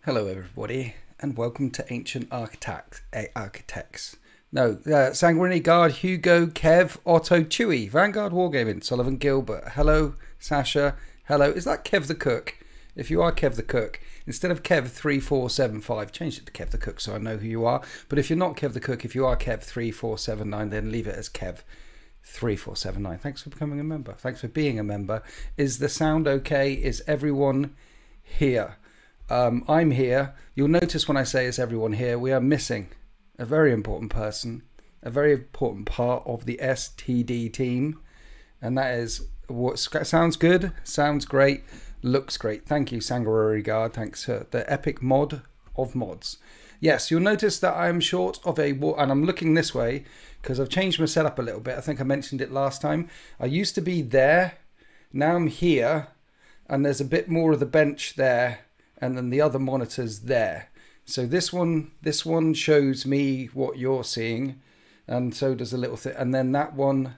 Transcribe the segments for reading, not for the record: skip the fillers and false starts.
Hello everybody and welcome to Ancient Architects. No, Sanguinary Guard, Hugo, Kev, Otto, Chewy, Vanguard Wargaming, Sullivan Gilbert. Hello, Sasha. Hello, is that Kev the Cook? If you are Kev the Cook, instead of Kev3475, change it to Kev the Cook so I know who you are. But if you're not Kev the Cook, if you are Kev3479, then leave it as Kev3479. Thanks for becoming a member. Thanks for being a member. Is the sound okay? Is everyone here? I'm here. You'll notice when I say is everyone here, we are missing a very important person, a very important part of the STD team, and that is what sounds good, sounds great, looks great. Thank you, Sanguinary Guard. Thanks for the epic mod of mods. Yes, you'll notice that I'm short of a wall, and I'm looking this way because I've changed my setup a little bit. I think I mentioned it last time. I used to be there, now I'm here, and there's a bit more of the bench there. And then the other monitor's there. So this one shows me what you're seeing, and so does a little thing. And then that one,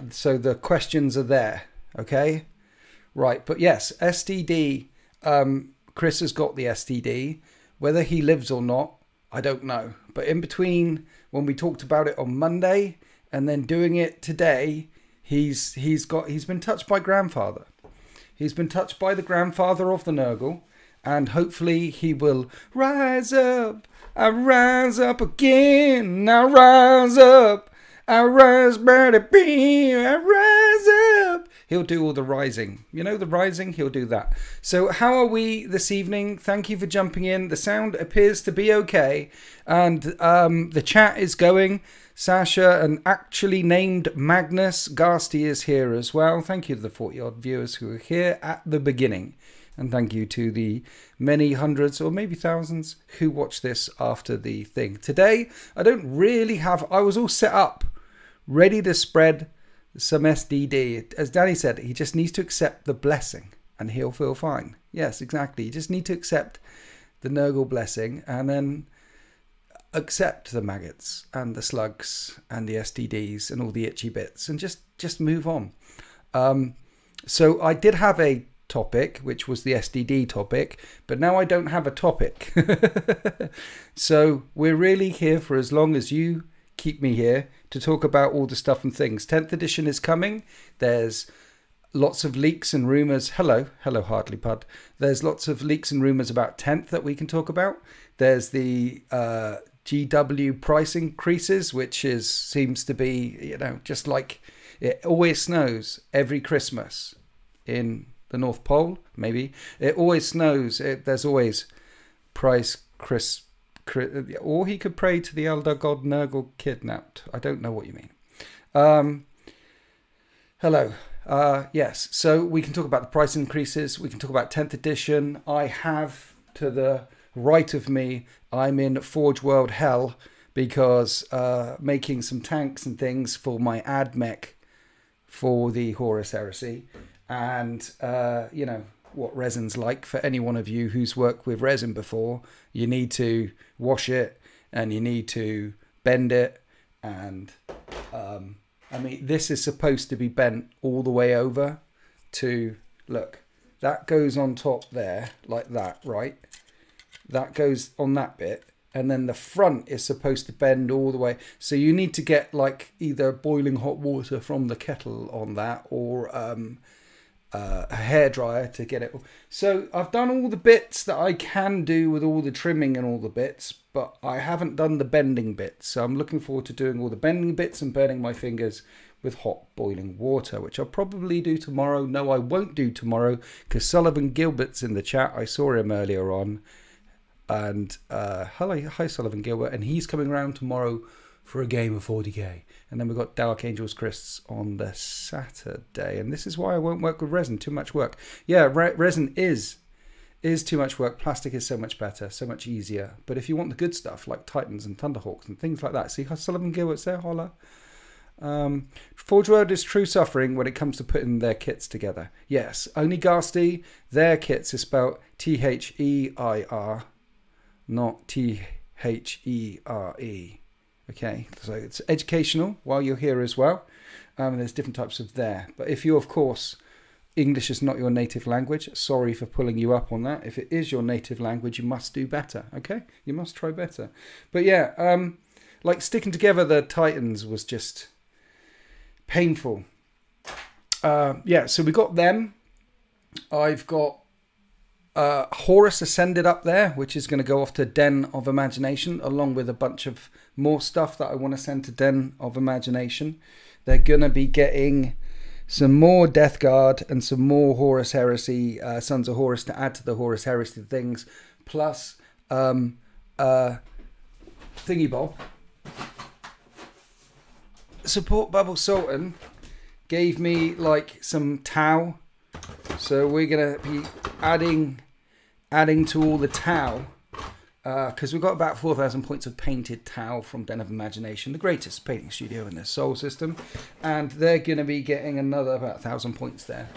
so the questions are there. Okay, right. But yes, STD. Chris has got the STD. Whether he lives or not, I don't know. But in between, when we talked about it on Monday and then doing it today, he's been touched by grandfather. He's been touched by the grandfather of the Nurgle. And hopefully he will rise up. I rise up again. I rise up. I rise, better be. I rise up. He'll do all the rising. You know the rising? He'll do that. So how are we this evening? Thank you for jumping in. The sound appears to be okay. And the chat is going. Sasha and actually named Magnus Garsty is here as well. Thank you to the 40-odd viewers who are here at the beginning. And thank you to the many hundreds or maybe thousands who watch this after the thing. Today, I don't really have... I was all set up, ready to spread some SDD. As Danny said, he just needs to accept the blessing and he'll feel fine. Yes, exactly. You just need to accept the Nurgle blessing and then accept the maggots and the slugs and the STDs and all the itchy bits and just move on. So I did have a topic, which was the SDD topic, but now I don't have a topic. So we're really here for as long as you keep me here to talk about all the stuff and things. 10th edition is coming. There's lots of leaks and rumors. Hello Hardly Pud. There's lots of leaks and rumors about 10th that we can talk about. There's the GW price increases, which seems to be, you know, just like it always snows every Christmas in the North Pole, maybe. It always snows. There's always price or he could pray to the elder god Nurgle kidnapped. I don't know what you mean. Hello. Yes, so we can talk about the price increases. We can talk about 10th edition. I have to the right of me, I'm in Forge World Hell because making some tanks and things for my ad mech for the Horus Heresy. And, you know, what resin's like for any one of you who's worked with resin before. You need to wash it and you need to bend it. And, I mean, this is supposed to be bent all the way over to, look, that goes on top there like that, right? That goes on that bit. And then the front is supposed to bend all the way. So you need to get like either boiling hot water from the kettle on that or a hairdryer to get it. So I've done all the bits that I can do with all the trimming and all the bits, but I haven't done the bending bits. So I'm looking forward to doing all the bending bits and burning my fingers with hot boiling water, which I'll probably do tomorrow. No, I won't do tomorrow because Sullivan Gilbert's in the chat. I saw him earlier on. And hi Sullivan Gilbert, and he's coming around tomorrow for a game of 40k. And then we've got Dark Angels Chris on the Saturday. And this is why I won't work with resin. Too much work. Yeah, resin is too much work. Plastic is so much better, so much easier. But if you want the good stuff, like Titans and Thunderhawks and things like that. See how Sullivan Gilbert's there, holla. Forge World is true suffering when it comes to putting their kits together. Yes, only Garsty, their kits is spelled T-H-E-I-R, not T-H-E-R-E. Okay, so it's educational while you're here as well. There's different types of there. But if you, of course, English is not your native language. Sorry for pulling you up on that. If it is your native language, you must do better, okay? You must try better. But yeah, like sticking together the Titans was just painful. Yeah, so we got them. I've got Horus Ascended up there, which is going to go off to Den of Imagination, along with a bunch of more stuff that I want to send to Den of Imagination. They're going to be getting some more Death Guard and some more Horus Heresy, Sons of Horus, to add to the Horus Heresy things, plus Thingy Bob. Support Bubble Sultan gave me like some Tau, so we're gonna be adding to all the Tau, because we've got about 4,000 points of painted Tau from Den of Imagination, the greatest painting studio in the Sol system, and they're gonna be getting another about 1,000 points there,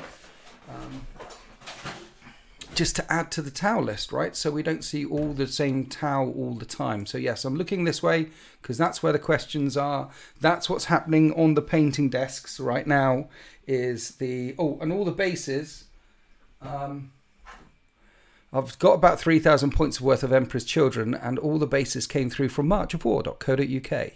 just to add to the Tau list, right? So we don't see all the same Tau all the time. So yes, I'm looking this way because that's where the questions are. That's what's happening on the painting desks right now. Is the and all the bases. I've got about 3,000 points worth of Emperor's Children, and all the bases came through from marchofwar.co.uk,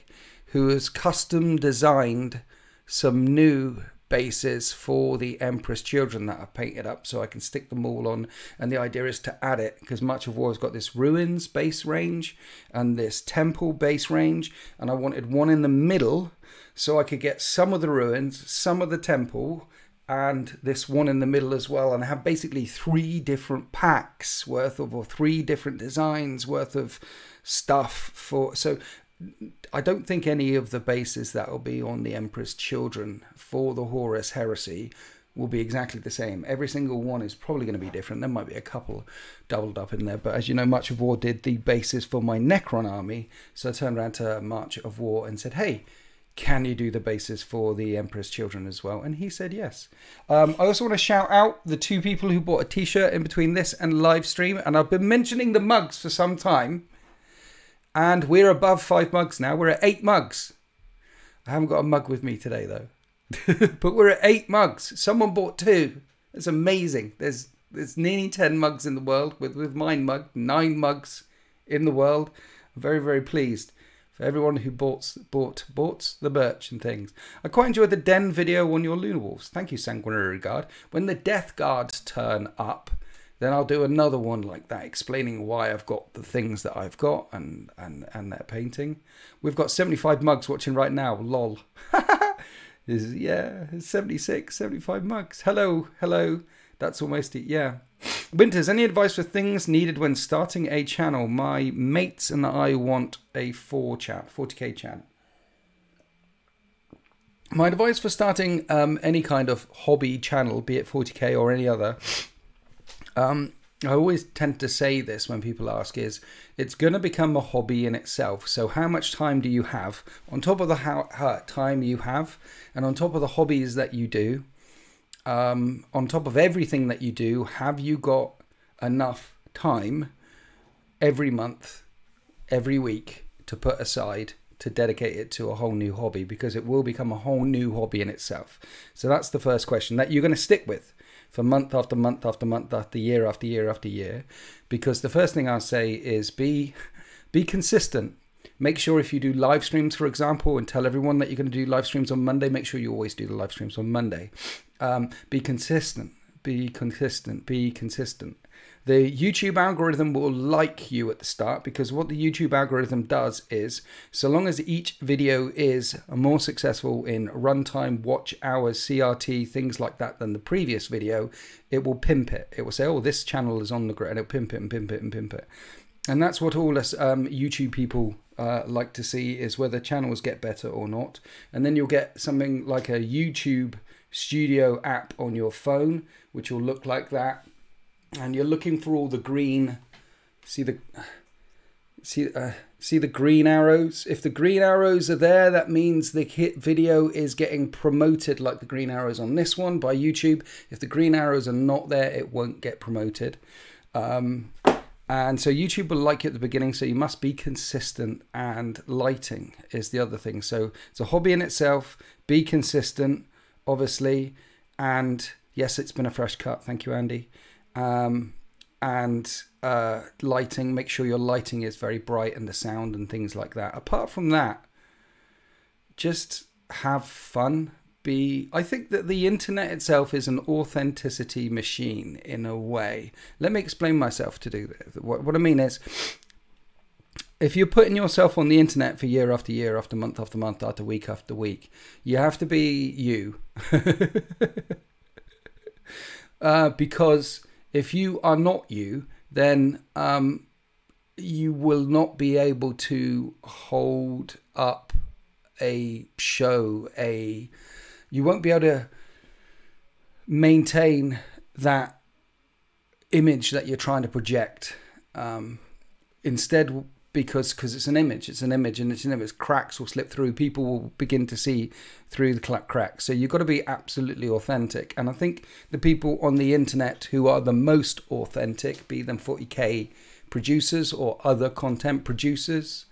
who has custom designed some new bases for the Emperor's Children that I've painted up, so I can stick them all on. And the idea is to add it, because March of War has got this ruins base range and this temple base range, and I wanted one in the middle so I could get some of the ruins, some of the temple, and this one in the middle as well, and I have basically 3 different packs worth of, or 3 different designs worth of stuff for. So I don't think any of the bases that will be on the Emperor's Children for the Horus Heresy will be exactly the same. Every single one is probably going to be different. There might be a couple doubled up in there, but as you know, March of War did the bases for my Necron army, so I turned around to March of War and said, hey, can you do the bases for the Emperor's Children as well? And he said yes. I also want to shout out the 2 people who bought a t-shirt in between this and live stream, and I've been mentioning the mugs for some time. And we're above 5 mugs now. We're at 8 mugs. I haven't got a mug with me today, though. But we're at 8 mugs. Someone bought 2. It's amazing. There's nearly 10 mugs in the world. With mine mug, 9 mugs in the world. I'm very, very pleased for everyone who bought the merch and things. I quite enjoyed the Den video on your Lunar Wolves. Thank you, Sanguinary Guard. When the Death Guards turn up, then I'll do another one like that, explaining why I've got the things that I've got and that painting. We've got 75 mugs watching right now. Lol. Yeah, 76, 75 mugs. Hello. That's almost it. Yeah. Winters, any advice for things needed when starting a channel? My mates and I want a 40k chat. My advice for starting any kind of hobby channel, be it 40k or any other, I always tend to say this when people ask, is it's going to become a hobby in itself. So how much time do you have on top of the time you have, and on top of the hobbies that you do, on top of everything that you do, have you got enough time every month, every week to put aside to dedicate it to a whole new hobby? Because it will become a whole new hobby in itself. So that's the first question that you're going to stick with for month after month after month after year after year after year. Because the first thing I'll say is be consistent. Make sure if you do live streams, for example, and tell everyone that you're going to do live streams on Monday, make sure you always do the live streams on Monday. Be consistent. Be consistent. Be consistent. The YouTube algorithm will like you at the start, because what the YouTube algorithm does is, so long as each video is more successful in runtime, watch hours, CRT, things like that than the previous video, it will pimp it. It will say, oh, this channel is on the grid, and it'll pimp it and pimp it and pimp it. And that's what all us YouTube people like to see, is whether channels get better or not. And then you'll get something like a YouTube Studio app on your phone, which will look like that. And you're looking for all the green, see the green arrows. If the green arrows are there, that means the video is getting promoted, like the green arrows on this one by YouTube. If the green arrows are not there, it won't get promoted. And so YouTube will like you at the beginning, so you must be consistent, and lighting is the other thing. So it's a hobby in itself. Be consistent, obviously, and Yes, it's been a fresh cut. Thank you, Andy. And lighting, make sure your lighting is very bright and the sound and things like that. Apart from that, just have fun. I think that the internet itself is an authenticity machine in a way. Let me explain myself to do this. What I mean is, if you're putting yourself on the internet for year after year, after month after month, after week, you have to be you. Because if you are not you, then you will not be able to hold up a show, you won't be able to maintain that image that you're trying to project. Instead, because it's an image, cracks will slip through. People will begin to see through the cracks. So you've got to be absolutely authentic. And I think the people on the internet who are the most authentic, be them 40K producers or other content producers,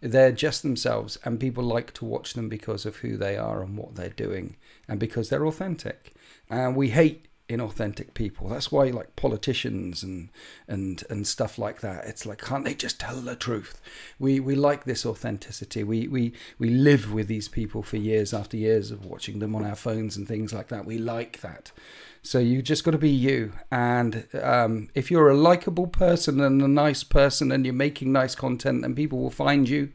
they're just themselves, and people like to watch them because of who they are and what they're doing, and because they're authentic. And we hate inauthentic people. That's why, like, politicians and stuff like that, it's like, can't they just tell the truth? We like this authenticity. We live with these people for years after years of watching them on our phones and things like that. We like that. So you just got to be you. And if you're a likable person and a nice person and you're making nice content, then people will find you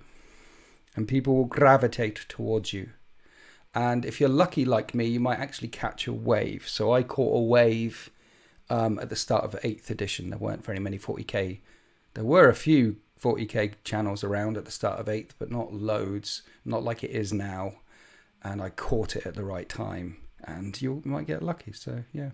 and people will gravitate towards you. And if you're lucky like me, you might actually catch a wave. So I caught a wave at the start of 8th edition. There weren't very many 40K. There were a few 40K channels around at the start of 8th, but not loads, not like it is now. And I caught it at the right time. And you might get lucky. So, yeah.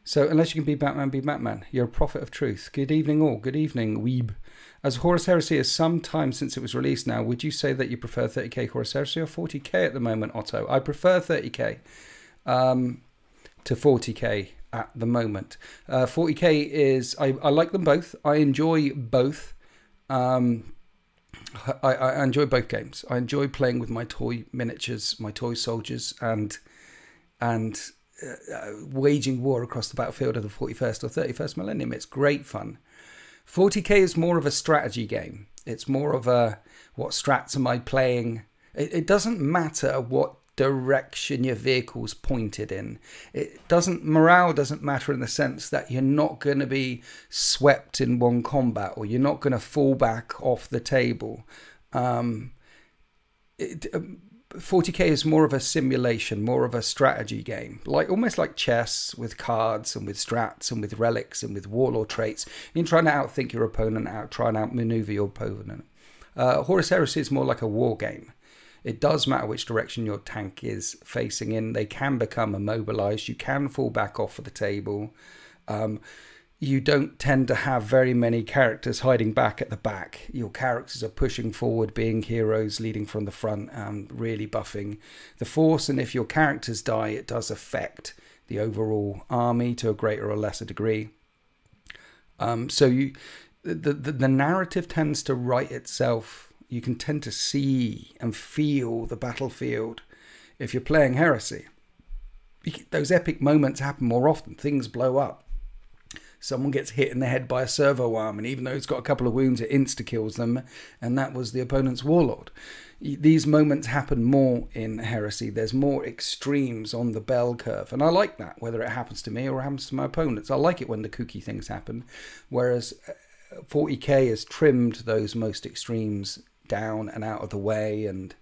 So, unless you can be Batman. You're a prophet of truth. Good evening, all. Good evening, Weeb. As Horus Heresy is some time since it was released now, would you say that you prefer 30K Horus Heresy or 40K at the moment, Otto? I prefer 30K to 40K at the moment. 40K is... I like them both. I enjoy both. I enjoy both games. I enjoy playing with my toy miniatures, my toy soldiers, and waging war across the battlefield of the 41st or 31st millennium. It's great fun. 40K is more of a strategy game. It's more of a, what strats am I playing? It doesn't matter what direction your vehicle's pointed in. Morale doesn't matter in the sense that you're not going to be swept in one combat, or you're not going to fall back off the table. 40K is more of a simulation, more of a strategy game, almost like chess, with cards and with strats and with relics and with warlord traits. You're trying to outthink your opponent, try and outmaneuver your opponent. Horus Heresy is more like a war game. It does matter which direction your tank is facing in. They can become immobilized. You can fall back off of the table. You don't tend to have very many characters hiding back at the back. Your characters are pushing forward, being heroes, leading from the front, really buffing the force. And if your characters die, it does affect the overall army to a greater or lesser degree. So the narrative tends to write itself. You can tend to see and feel the battlefield if you're playing Heresy. Those epic moments happen more often. Things blow up. Someone gets hit in the head by a servo arm, and even though it's got a couple of wounds, it insta-kills them, and that was the opponent's warlord. These moments happen more in Heresy. There's more extremes on the bell curve, and I like that, whether it happens to me or happens to my opponents. I like it when the kooky things happen, whereas 40K has trimmed those most extremes down and out of the way, and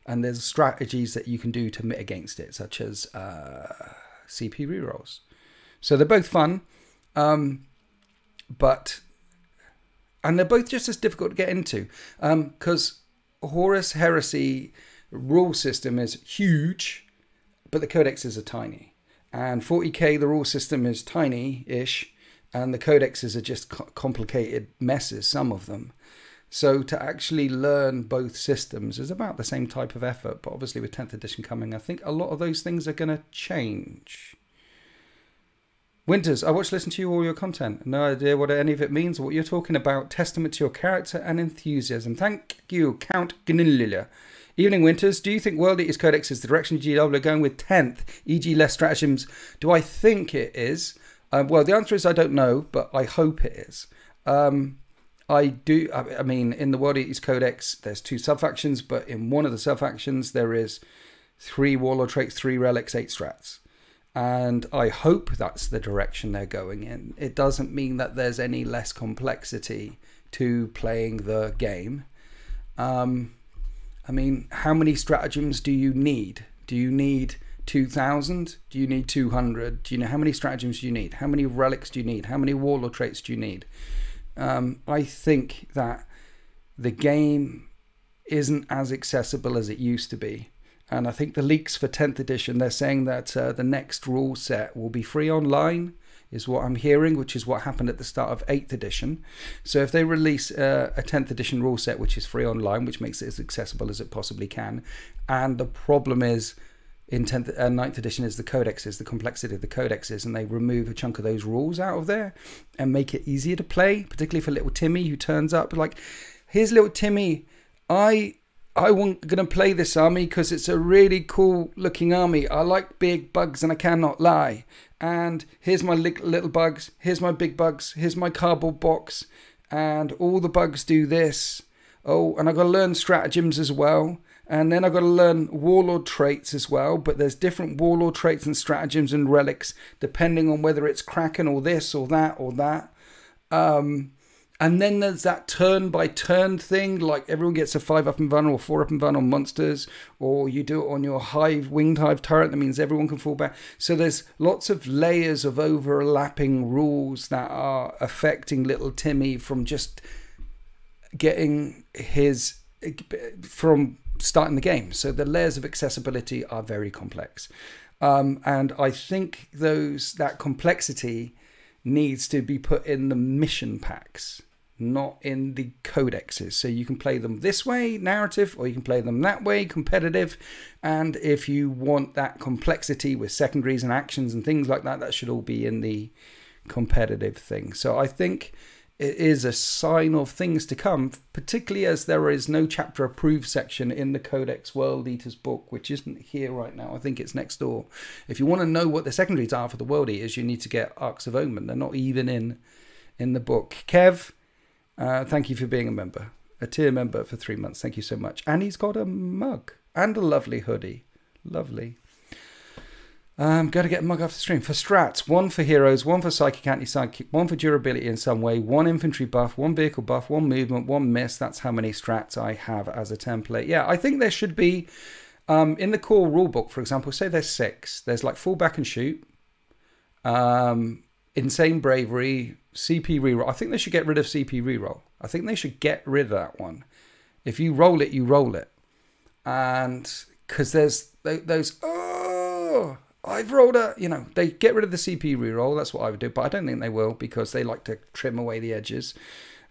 there's strategies that you can do to mitigate against it, such as CP rerolls. So they're both fun. And they're both just as difficult to get into, because Horus Heresy rule system is huge, but the codexes are tiny, and 40K the rule system is tiny-ish, and the codexes are just complicated messes, some of them. So to actually learn both systems is about the same type of effort, but obviously with 10th edition coming, I think a lot of those things are going to change. Winters, I watch, listen to you, all your content. No idea what any of it means or what you're talking about. Testament to your character and enthusiasm. Thank you, Count Gnillia. Evening Winters, do you think World Eaters Codex is the direction GW are going with 10th, e.g. less stratagems? Do I think it is? Well, the answer is I don't know, but I hope it is. I do. I mean, in the World Eaters Codex, there's 2 sub-factions, but in one of the sub-factions, there is 3 warlord traits, 3 relics, 8 strats. And I hope that's the direction they're going in. It doesn't mean that there's any less complexity to playing the game. I mean, how many stratagems do you need? Do you need 2,000? Do you need 200? Do you know how many stratagems do you need? How many relics do you need? How many warlord traits do you need? I think that the game isn't as accessible as it used to be. And I think the leaks for 10th edition, they're saying that the next rule set will be free online, is what I'm hearing, which is what happened at the start of 8th edition. So if they release a 10th edition rule set, which is free online, which makes it as accessible as it possibly can, and the problem is in 9th edition is the codexes, the complexity of the codexes, and they remove a chunk of those rules out of there and make it easier to play, particularly for little Timmy who turns up. Like, here's little Timmy, I'm going to play this army because it's a really cool looking army. I like big bugs and I cannot lie. And here's my little bugs. Here's my big bugs. Here's my cardboard box. And all the bugs do this. Oh, and I've got to learn stratagems as well. And then I've got to learn warlord traits as well. But there's different warlord traits and stratagems and relics depending on whether it's Kraken or this or that or that. And then there's that turn-by-turn thing, like everyone gets a 5-up invulnerable or 4-up invulnerable on monsters, or you do it on your winged hive turret, that means everyone can fall back. So there's lots of layers of overlapping rules that are affecting little Timmy from just getting from starting the game. So the layers of accessibility are very complex. And I think that complexity needs to be put in the mission packs, not in the codexes. So you can play them this way, narrative, or you can play them that way, competitive. And if you want that complexity with secondaries and actions and things like that, that should all be in the competitive thing. So I think it is a sign of things to come, particularly as there is no chapter approved section in the Codex World Eaters book, which isn't here right now. I think it's next door. If you want to know what the secondaries are for the World Eaters, you need to get Arcs of Omen. They're not even in the book. Kev, thank you for being a member, a tier member for 3 months. Thank you so much. And he's got a mug and a lovely hoodie. Lovely. Got to get a mug after the stream. For strats, 1 for heroes, 1 for psychic, anti-psychic, 1 for durability in some way, 1 infantry buff, 1 vehicle buff, 1 movement, 1 miss. That's how many strats I have as a template. Yeah, I think there should be, in the core rulebook, for example, say there's 6. There's like fall back and shoot, insane bravery, CP reroll. I think they should get rid of CP reroll. I think they should get rid of that one. If you roll it, you roll it. And because there's those, I've rolled they get rid of the CP reroll. That's what I would do, but I don't think they will because they like to trim away the edges.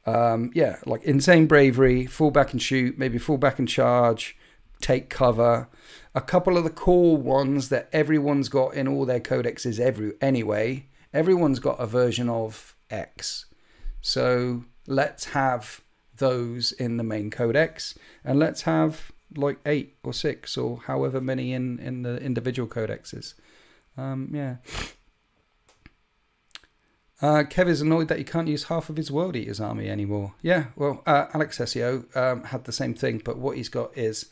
Yeah, like insane bravery, fall back and shoot, maybe fall back and charge, take cover. A couple of the core ones that everyone's got in all their codexes anyway. Everyone's got a version of X. So let's have those in the main codex, and let's have like 8 or 6 or however many in the individual codexes. Yeah. Kev is annoyed that he can't use half of his World Eaters army anymore. Yeah, well, Alex SEO had the same thing, but what he's got is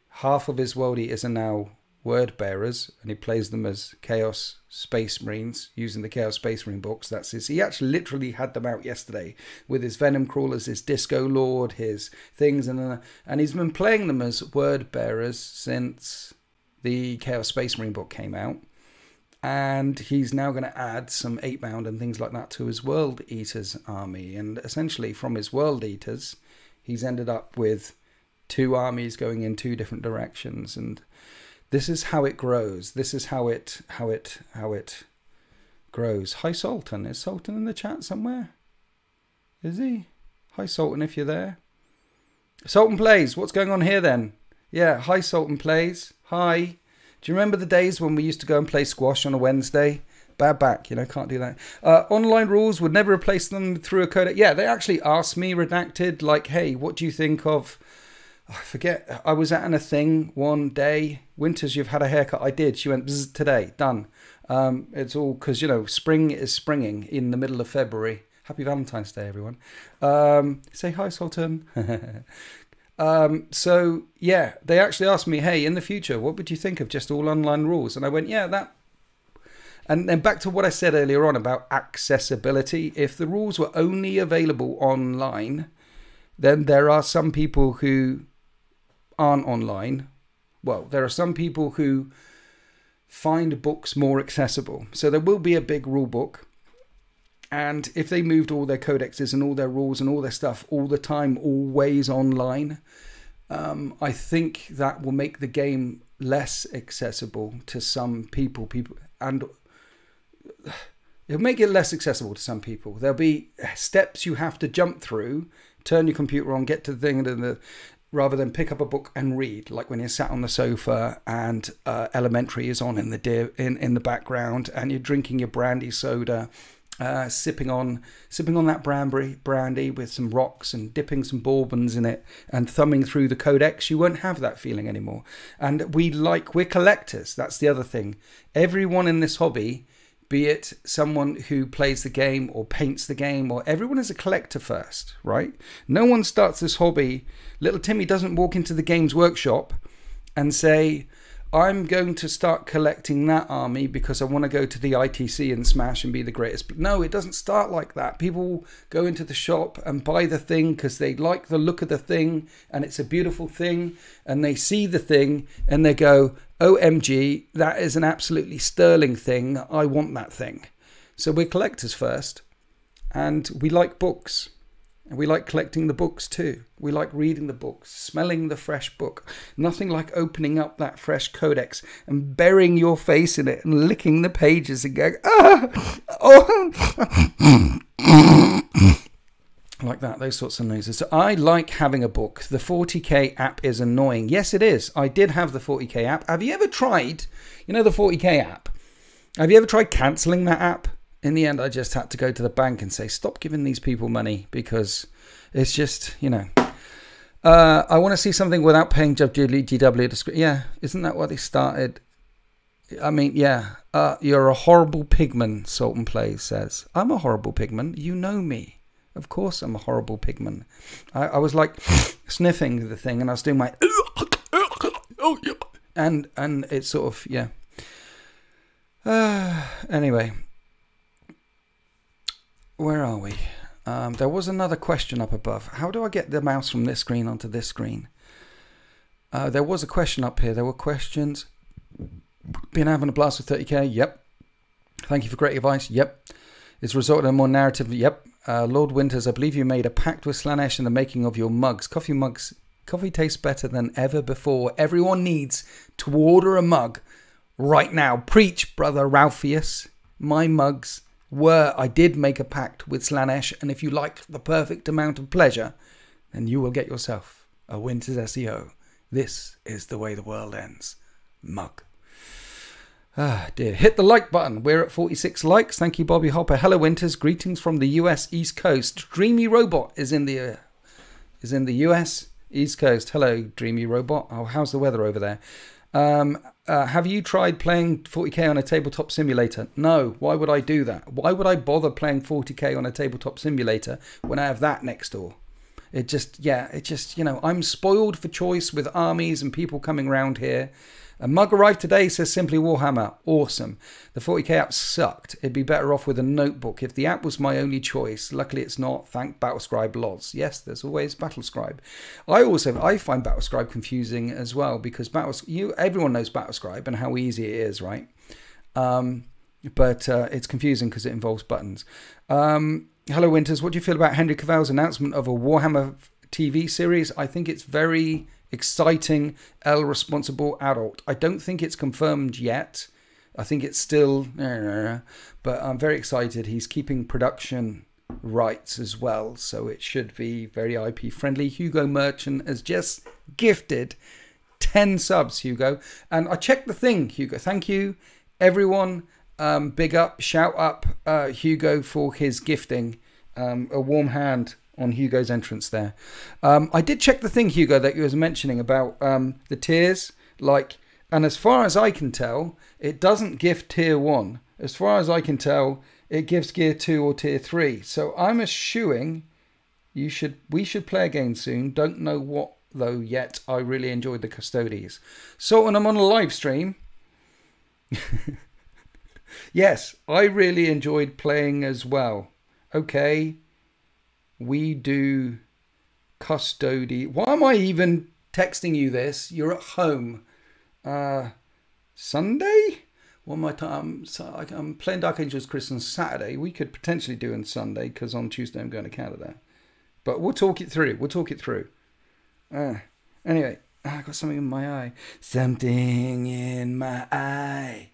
half of his World Eaters are now Word Bearers, and he plays them as Chaos Space Marines using the Chaos Space Marine books. That's his. He actually literally had them out yesterday with his Venom Crawlers, his Disco Lord, his things, and he's been playing them as Word Bearers since the Chaos Space Marine book came out. And he's now going to add some 8-bound and things like that to his World Eaters army. And essentially from his World Eaters, he's ended up with 2 armies going in 2 different directions. And this is how it grows. This is how it grows. Hi Sultan. Is Sultan in the chat somewhere? Is he? Hi Sultan if you're there. Sultan Plays. What's going on here then? Yeah, hi Sultan Plays. Hi. Do you remember the days when we used to go and play squash on a Wednesday? Bad back, can't do that. Online rules would never replace them through a codec. Yeah, they actually asked me, redacted, like, hey, what do you think of I forget. I was at a thing one day. Winters, you've had a haircut. I did. She went, Bzz, today, done. It's all because, you know, spring is springing in the middle of February. Happy Valentine's Day, everyone. Say hi, Sultan. So, yeah, they actually asked me, hey, in the future, what would you think of just all online rules? And I went, yeah, that. And then back to what I said earlier on about accessibility. If the rules were only available online, then there are some people who aren't online. Well, there are some people who find books more accessible. So there will be a big rule book. And if they moved all their codexes and all their rules and all their stuff all the time, always online, I think that will make the game less accessible to some people. And it'll make it less accessible to some people. There'll be steps you have to jump through, turn your computer on, get to the thing, and rather than pick up a book and read, like when you're sat on the sofa and Elementary is on in the background, and you're drinking your brandy soda, sipping on that brandy with some rocks and dipping some bourbons in it and thumbing through the codex. You won't have that feeling anymore. And we're collectors. That's the other thing. Everyone in this hobby, be it someone who plays the game or paints the game, or everyone is a collector first, right? No one starts this hobby. Little Timmy doesn't walk into the Games Workshop and say, I'm going to start collecting that army because I want to go to the ITC and smash and be the greatest. No, it doesn't start like that. People go into the shop and buy the thing because they like the look of the thing and it's a beautiful thing, and they see the thing and they go, OMG, that is an absolutely sterling thing. I want that thing. So we're collectors first, and we like books. And we like collecting the books too. We like reading the books, smelling the fresh book. Nothing like opening up that fresh codex and burying your face in it and licking the pages and going, ah, oh. Like that, those sorts of noises. So I like having a book. The 40k app is annoying. Yes, it is. I did have the 40k app. Have you ever tried, you know, the 40k app? Have you ever tried cancelling that app? In the end, I just had to go to the bank and say, stop giving these people money, because it's just, you know. I want to see something without paying GW. Yeah, isn't that what they started? I mean, yeah. You're a horrible pigman, Sultan Plays says. I'm a horrible pigman. You know me. Of course I'm a horrible pigman. I was like sniffing the thing, and I was doing my... And it's sort of, yeah. Anyway. Where are we? There was another question up above. How do I get the mouse from this screen onto this screen? There was a question up here. There were questions. Been having a blast with 30k? Yep. Thank you for great advice? Yep. It's resulted in more narrative? Yep. Lord Winters, I believe you made a pact with Slanesh in the making of your mugs. Coffee mugs. Coffee tastes better than ever before. Everyone needs to order a mug right now. Preach, brother Ralpheus. My mugs I did make a pact with Slanesh, and if you like the perfect amount of pleasure, then you will get yourself a Winters SEO. This is the way the world ends. Mug. Ah, dear. Hit the like button. We're at 46 likes. Thank you, Bobby Hopper. Hello, Winters. Greetings from the US East Coast. Dreamy Robot is in the US East Coast. Hello, Dreamy Robot. Oh, how's the weather over there? Have you tried playing 40k on a tabletop simulator? No. Why would I do that? Why would I bother playing 40k on a tabletop simulator when I have that next door? It just, you know, I'm spoiled for choice with armies and people coming around here. A mug arrived today, says Simply Warhammer. Awesome. The 40k app sucked. It'd be better off with a notebook. If the app was my only choice, luckily it's not. Thank Battlescribe lots. Yes, there's always Battlescribe. I find Battlescribe confusing as well, because everyone knows Battlescribe and how easy it is, right? But it's confusing because it involves buttons. Hello, Winters. What do you feel about Henry Cavill's announcement of a Warhammer TV series? I think it's very exciting, responsible adult. I don't think it's confirmed yet. I think it's still, but I'm very excited. He's keeping production rights as well, so it should be very IP friendly. Hugo Merchant has just gifted 10 subs, Hugo, and I checked the thing, Hugo. Thank you, everyone. Big up, shout up, Hugo, for his gifting. A warm hand on Hugo's entrance there. I did check the thing, Hugo, that you was mentioning about the tiers. Like, and as far as I can tell, it doesn't give tier 1. As far as I can tell, it gives gear 2 or tier 3. So I'm eschewing we should play a game soon. Don't know what though yet. I really enjoyed the Custodies. So when I'm on a live stream, yes, I really enjoyed playing as well. Okay, we do Custody. Why am I even texting you this? You're at home. Sunday? One more time. So I'm playing Dark Angels Chris on Saturday. We could potentially do on Sunday because on Tuesday I'm going to Canada. But we'll talk it through. We'll talk it through. Anyway, I got something in my eye. Something in my eye.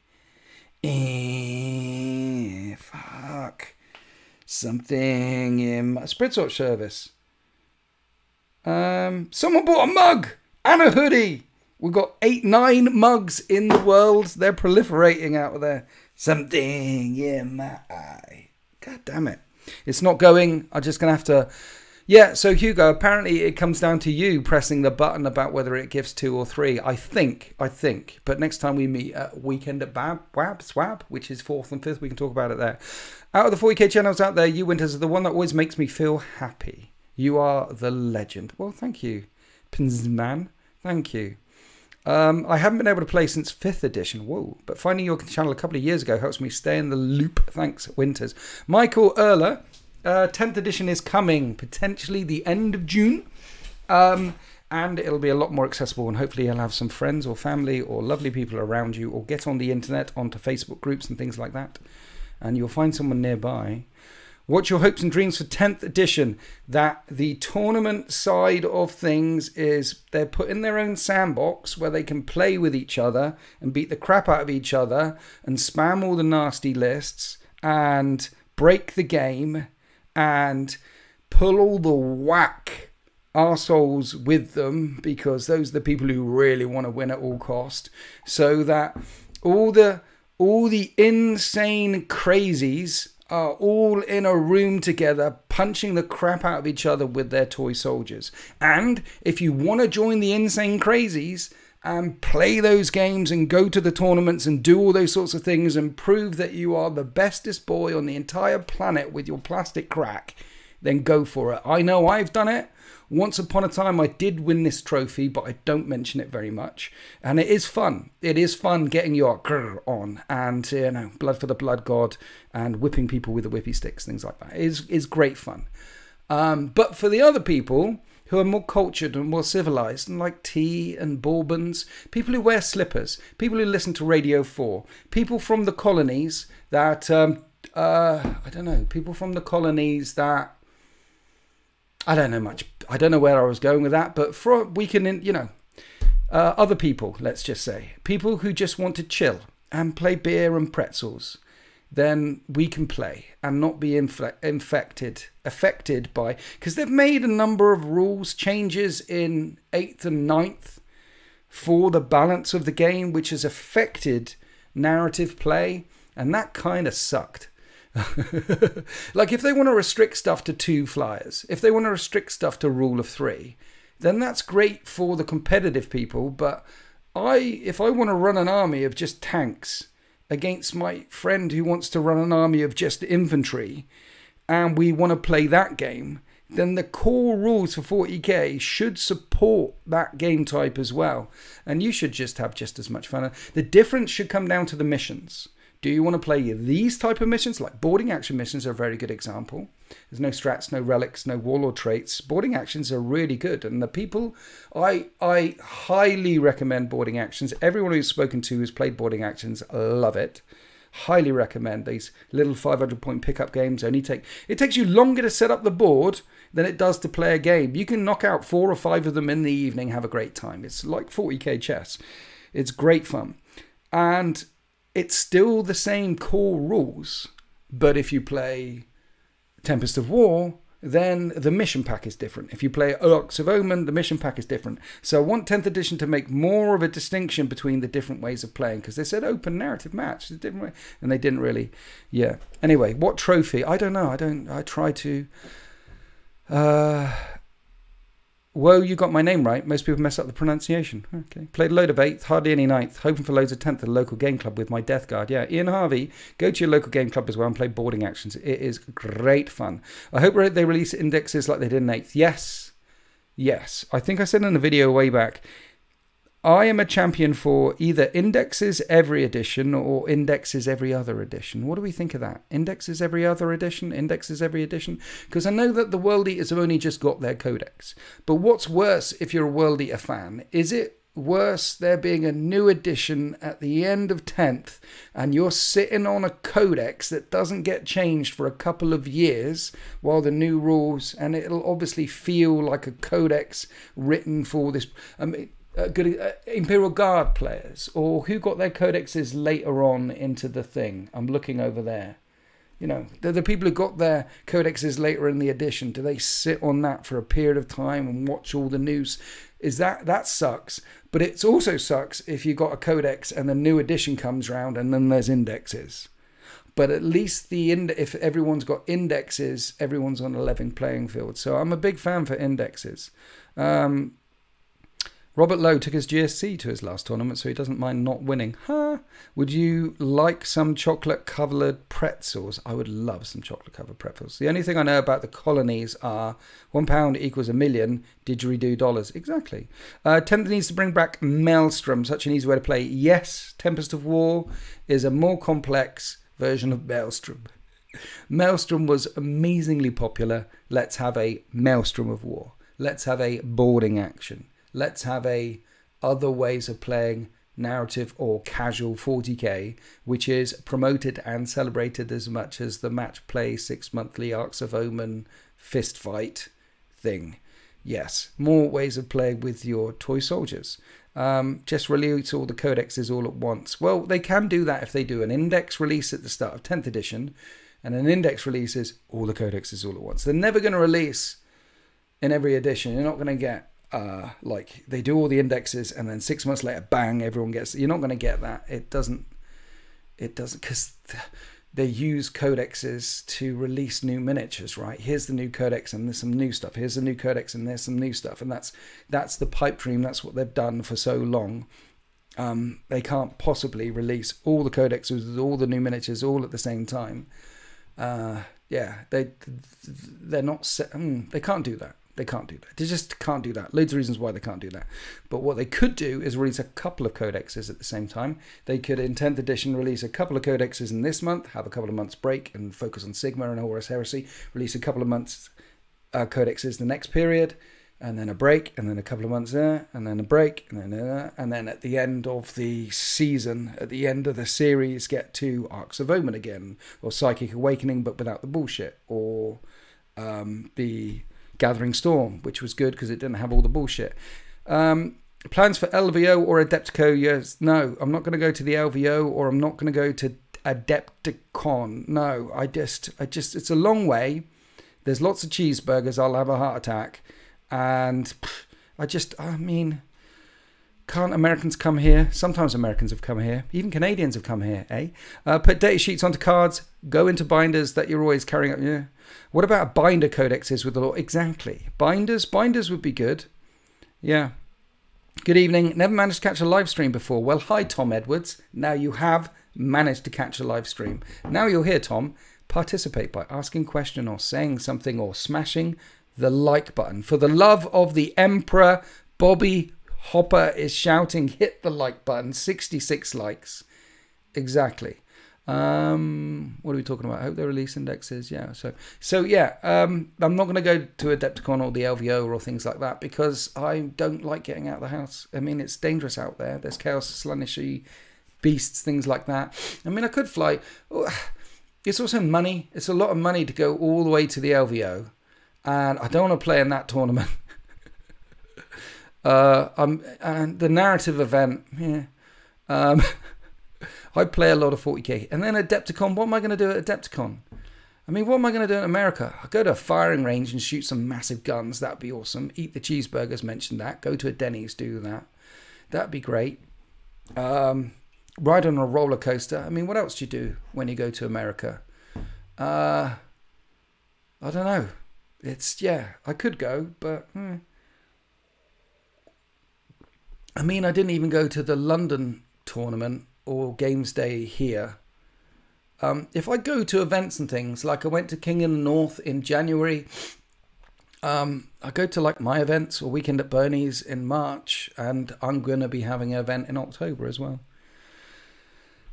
Fuck. Something in my spread sort service. Someone bought a mug and a hoodie. We've got 8-9 mugs in the world. They're proliferating out there. Something in my eye. God damn it. It's not going. I'm just going to have to... Yeah, so Hugo, apparently it comes down to you pressing the button about whether it gives 2 or 3. I think. But next time we meet at Weekend at Swab, which is 4th and 5th, we can talk about it there. Out of the 40k channels out there, you Winters are the one that always makes me feel happy. You are the legend. Well, thank you, Pinsman. Thank you. I haven't been able to play since 5th edition. Whoa. But finding your channel a couple of years ago helps me stay in the loop. Thanks, Winters. Michael Erler. 10th edition is coming, potentially the end of June. And it'll be a lot more accessible, and hopefully you'll have some friends or family or lovely people around you, or get on the internet, onto Facebook groups and things like that, and you'll find someone nearby. What's your hopes and dreams for 10th edition? That the tournament side of things is they're put in their own sandbox where they can play with each other and beat the crap out of each other and spam all the nasty lists and break the game and pull all the whack arseholes with them, because those are the people who really want to win at all cost, so that all the insane crazies are all in a room together punching the crap out of each other with their toy soldiers. And if you want to join the insane crazies and play those games and go to the tournaments and do all those sorts of things and prove that you are the bestest boy on the entire planet with your plastic crack, then go for it. I know I've done it. Once upon a time I did win this trophy, but I don't mention it very much. And it is fun. It is fun getting your grrr on and, you know, blood for the blood god and whipping people with the whippy sticks, things like that. It is great fun. But for the other people who are more cultured and more civilized and like tea and bourbons, people who wear slippers, people who listen to Radio 4, people from the colonies that, I don't know, people from the colonies that, I don't know much. I don't know where I was going with that, but we can, you know, other people, let's just say, people who just want to chill and play beer and pretzels, then we can play and not be affected by, because they've made a number of rules changes in 8th and 9th for the balance of the game, which has affected narrative play, and that kind of sucked. Like, if they want to restrict stuff to 2 flyers, if they want to restrict stuff to rule of 3, then that's great for the competitive people. But if I want to run an army of just tanks against my friend who wants to run an army of just infantry, and we want to play that game, then the core rules for 40k should support that game type as well, and you should just have just as much fun. The difference should come down to the missions. Do you want to play these type of missions? Like boarding action missions are a very good example. There's no strats, no relics, no warlord traits. Boarding actions are really good. And the people, I highly recommend boarding actions. Everyone who's spoken to who's played boarding actions love it. Highly recommend these little 500-point pickup games. It takes you longer to set up the board than it does to play a game. You can knock out 4 or 5 of them in the evening, have a great time. It's like 40k chess. It's great fun. And it's still the same core rules, but if you play Tempest of War, then the mission pack is different. If you play Ox of Omen, the mission pack is different. So I want 10th edition to make more of a distinction between the different ways of playing, because they said open narrative match, it's a different way, and they didn't really. Yeah. Anyway, what trophy? I don't know. I try to. Whoa, you got my name right. Most people mess up the pronunciation. Okay. Played a load of 8th, hardly any 9th. Hoping for loads of 10th at the local game club with my Death Guard. Yeah, Ian Harvey, go to your local game club as well and play boarding actions. It is great fun. I hope they release indexes like they did in 8th. Yes. Yes. I think I said in a video way back, I am a champion for either indexes every edition or indexes every other edition. What do we think of that? Indexes every other edition? Indexes every edition? Because I know that the World Eaters have only just got their codex. But what's worse if you're a World Eater fan? Is it worse there being a new edition at the end of 10th and you're sitting on a codex that doesn't get changed for a couple of years while the new rules, and it'll obviously feel like a codex written for this... I mean, good Imperial Guard players, or who got their codexes later on into the thing. I'm looking over there. You know, the people who got their codexes later in the edition, do they sit on that for a period of time and watch all the news? That sucks. But it also sucks if you got a codex and the new edition comes round and then there's indexes. But at least if everyone's got indexes, everyone's on a level playing field. So I'm a big fan for indexes. Robert Lowe took his GSC to his last tournament, so he doesn't mind not winning. Huh? Would you like some chocolate-covered pretzels? I would love some chocolate-covered pretzels. The only thing I know about the colonies are £1 equals a million didgeridoo dollars. Exactly. Tempest needs to bring back Maelstrom, such an easy way to play. Yes, Tempest of War is a more complex version of Maelstrom. Maelstrom was amazingly popular. Let's have a Maelstrom of War. Let's have a boarding action. Let's have other ways of playing narrative or casual 40k, which is promoted and celebrated as much as the match play 6 monthly Arcs of Omen fist fight thing. Yes, more ways of playing with your toy soldiers. Just release all the codexes all at once. Well, they can do that if they do an index release at the start of 10th edition, and an index releases all the codexes all at once. They're never going to release in every edition. You're not going to get like they do all the indexes and then 6 months later, bang, everyone gets. You're not going to get that. It doesn't because they use codexes to release new miniatures, right? Here's the new codex and there's some new stuff. Here's the new codex and there's some new stuff, and that's the pipe dream. That's what they've done for so long. They can't possibly release all the codexes with all the new miniatures all at the same time. Yeah, they're not. They can't do that. They can't do that. They just can't do that. Loads of reasons why they can't do that. But what they could do is release a couple of codexes at the same time. They could, in 10th edition, release a couple of codexes in this month, have a couple of months break and focus on Sigma and Horus Heresy, release a couple of months codexes the next period, and then a break, and then a couple of months there, and then a break, and then at the end of the season, at the end of the series, get to Arcs of Omen again, or Psychic Awakening, but without the bullshit, or the Gathering Storm, which was good because it didn't have all the bullshit. Plans for LVO or Adepticon? Yes, no, I'm not going to go to the LVO, or I'm not going to go to Adepticon. No, I just, it's a long way. There's lots of cheeseburgers. I'll have a heart attack. And I mean, can't Americans come here? Sometimes Americans have come here. Even Canadians have come here, eh? Put data sheets onto cards. Go into binders that you're always carrying up. Yeah. What about binder codexes with the law? Exactly. Binders would be good. Yeah. Good evening. Never managed to catch a live stream before. Well, hi, Tom Edwards. Now you have managed to catch a live stream. Now you're here, Tom. Participate by asking a question or saying something or smashing the like button. For the love of the Emperor, Bobby Hopper is shouting, hit the like button. 66 likes. Exactly. What are we talking about? I hope they release indexes. Yeah. So yeah, I'm not going to go to Adepticon or the LVO or things like that because I don't like getting out of the house. I mean, it's dangerous out there. There's chaos, slanishy beasts, things like that. I mean, I could fly. It's also money. It's a lot of money to go all the way to the LVO. And I don't want to play in that tournament. And the narrative event, yeah. I play a lot of 40k. And then Adepticon, what am I going to do at Adepticon? I mean, what am I going to do in America? I'll go to a firing range and shoot some massive guns. That'd be awesome. Eat the cheeseburgers, mentioned that. Go to a Denny's, do that. That'd be great. Ride on a roller coaster. I mean, what else do you do when you go to America? I don't know. It's, yeah, I could go, but I mean, I didn't even go to the London tournament or Games Day here. If I go to events and things, like I went to King in the North in January, I go to like my events or Weekend at Bernie's in March, and I'm going to be having an event in October as well.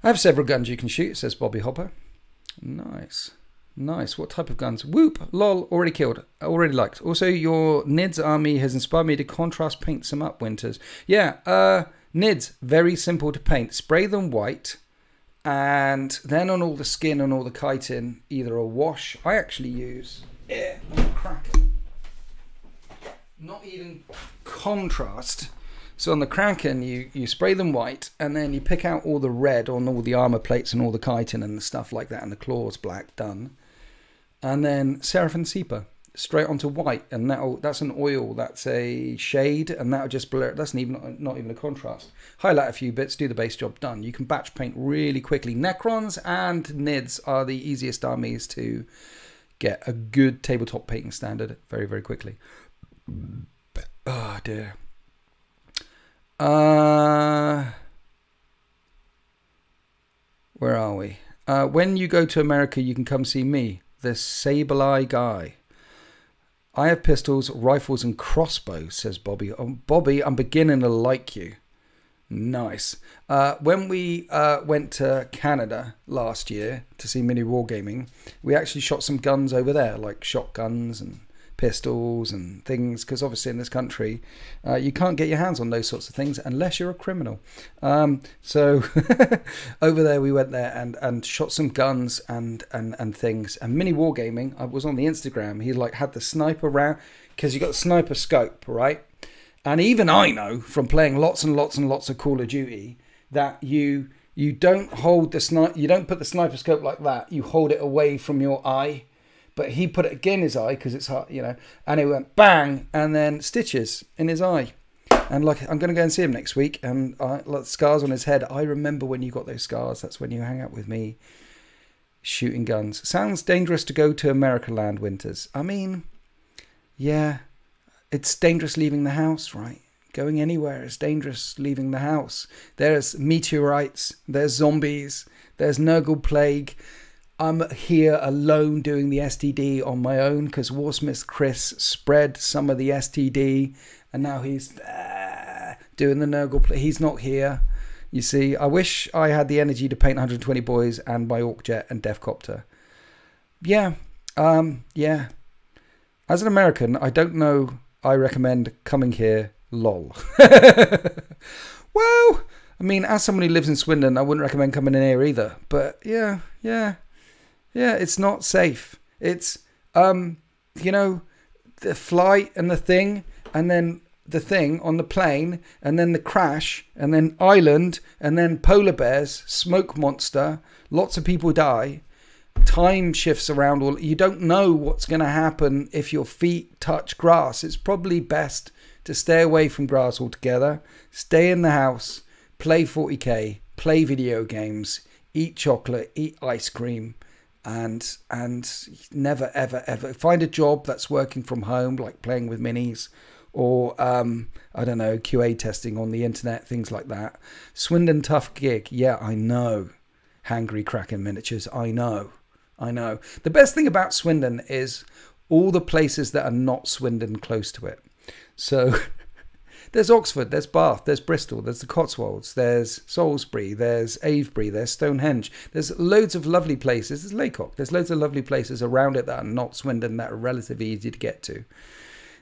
I have several guns you can shoot, says Bobby Hopper. Nice. Nice. What type of guns? Whoop. Lol. Already killed. Already liked. Also, your Nids army has inspired me to contrast paint some up winters. Yeah. Nids. Very simple to paint. Spray them white. And then on all the skin and all the chitin, either a wash. I actually use air on the Kraken. Not even contrast. So on the Kraken, you spray them white, and then you pick out all the red on all the armor plates and all the chitin and the stuff like that, and the claws black, done. And then Seraphim Sepia, straight onto white, and that's an oil, that's a shade, and that'll just blur it. That's not even a contrast. Highlight a few bits, do the base job, done. You can batch paint really quickly. Necrons and Nids are the easiest armies to get a good tabletop painting standard very, very quickly. Oh dear. Where are we? When you go to America, you can come see me, the Sable Eye guy. I have pistols, rifles, and crossbows, says Bobby. Oh, Bobby, I'm beginning to like you. Nice. When we went to Canada last year to see Mini Wargaming, we actually shot some guns over there, like shotguns and pistols and things, because obviously in this country you can't get your hands on those sorts of things unless you're a criminal. So over there we went there and shot some guns and things. And Mini Wargaming, I was on the Instagram, he like had the sniper round, because you got the sniper scope, right? And even I know from playing lots and lots and lots of Call of Duty that you don't hold the you don't put the sniper scope like that, you hold it away from your eye. But he put it again in his eye because it's hard, you know, and it went bang, and then stitches in his eye. And like, I'm going to go and see him next week, and like scars on his head. I remember when you got those scars. That's when you hang out with me shooting guns. Sounds dangerous to go to America land winters. I mean, yeah, it's dangerous leaving the house, right? Going anywhere is dangerous leaving the house. There's meteorites, there's zombies, there's Nurgle Plague. I'm here alone doing the STD on my own because Warsmith Chris spread some of the STD, and now he's doing the Nurgle play. He's not here. You see, I wish I had the energy to paint 120 boys and my Orc Jet and Defcopter. Yeah, yeah. As an American, I don't know. I recommend coming here. Lol. Well, I mean, as someone who lives in Swindon, I wouldn't recommend coming in here either. But yeah. Yeah, it's not safe. It's, you know, the flight and the thing, and then the thing on the plane, and then the crash, and then island, and then polar bears, smoke monster, lots of people die, time shifts around. You don't know what's going to happen if your feet touch grass. It's probably best to stay away from grass altogether, stay in the house, play 40k, play video games, eat chocolate, eat ice cream, and never ever find a job that's working from home, like playing with minis, or I don't know, QA testing on the internet, things like that. Swindon, tough gig. Yeah, I know. Hangry Kraken miniatures. I know. The best thing about Swindon is all the places that are not Swindon close to it. So there's Oxford, there's Bath, there's Bristol, there's the Cotswolds, there's Salisbury, there's Avebury, there's Stonehenge. There's loads of lovely places. There's Laycock. There's loads of lovely places around it that are not Swindon, that are relatively easy to get to.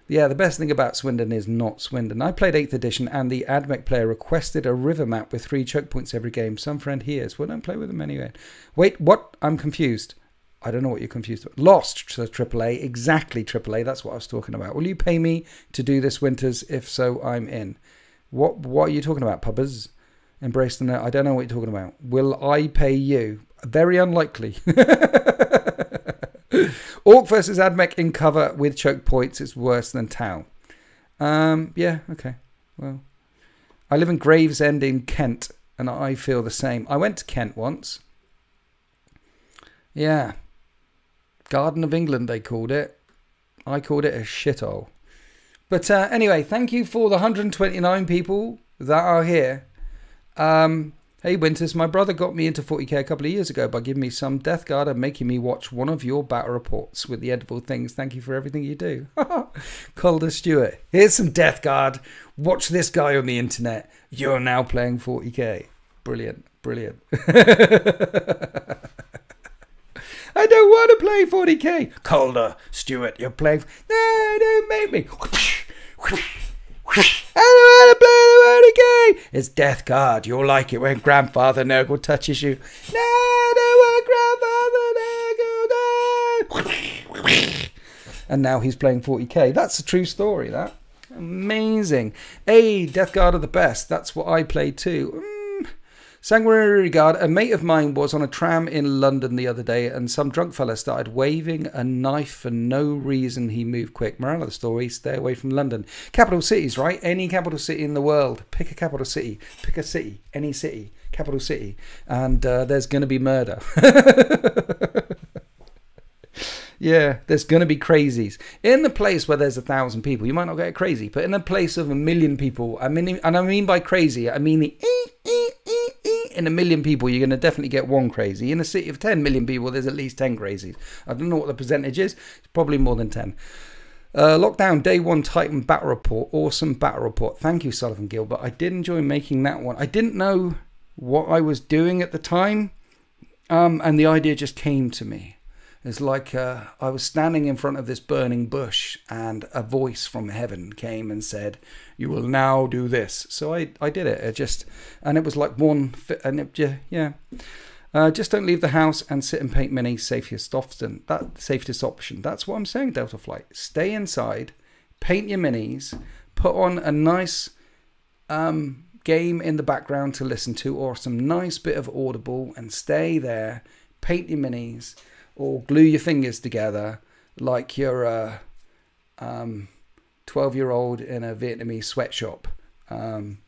Yeah, the best thing about Swindon is not Swindon. I played 8th edition, and the AdMech player requested a river map with 3 choke points every game. Some friend hears. Well, don't play with them anyway. Wait, what? I'm confused. I don't know what you're confused about. Lost to AAA. Exactly, AAA. That's what I was talking about. Will you pay me to do this winters? If so, I'm in. What are you talking about, pubbers? Embrace the note. I don't know what you're talking about. Will I pay you? Very unlikely. Orc versus AdMech in cover with choke points is worse than Tau. Yeah, okay. Well, I live in Gravesend in Kent, and I feel the same. I went to Kent once. Yeah. Garden of England, they called it. I called it a shithole. But anyway, thank you for the 129 people that are here. Hey Winters, my brother got me into 40k a couple of years ago by giving me some Death Guard and making me watch one of your battle reports with the edible things. Thank you for everything you do. Calder Stewart, here's some Death Guard. Watch this guy on the internet. You're now playing 40k. Brilliant, brilliant. I don't want to play 40k. Calder Stewart, you're playing. No, don't make me. I don't want to play the 40k. It's Death Guard. You'll like it when Grandfather Nurgle touches you. No, I don't want Grandfather Nurgle. And now he's playing 40k. That's a true story, that. Amazing. Hey, Death Guard are the best. That's what I played too. Sanguinary regard. A mate of mine was on a tram in London the other day and some drunk fella started waving a knife for no reason. He moved quick. Moral of the story, stay away from London. Capital cities, right? Any capital city in the world. Pick a capital city. Pick a city. Any city. Capital city. And there's going to be murder. Yeah, there's going to be crazies. In the place where there's 1,000 people, you might not get crazy. But in the place of 1 million people, I mean by crazy, I mean the in 1 million people, you're going to definitely get one crazy. In a city of 10 million people, there's at least 10 crazies. I don't know what the percentage is. It's probably more than 10. Lockdown Day 1 Titan Battle Report. Awesome battle report. Thank you, Sullivan Gilbert. I did enjoy making that one. I didn't know what I was doing at the time. And the idea just came to me. It's like I was standing in front of this burning bush and a voice from heaven came and said, you will now do this. So I did it. And it was like one, and it, yeah. Just don't leave the house and sit and paint minis. Safest option. Safest option. That's what I'm saying, Delta Flight. Stay inside, paint your minis, put on a nice game in the background to listen to or some nice bit of Audible and stay there, paint your minis, or glue your fingers together like you're a 12-year-old in a Vietnamese sweatshop doing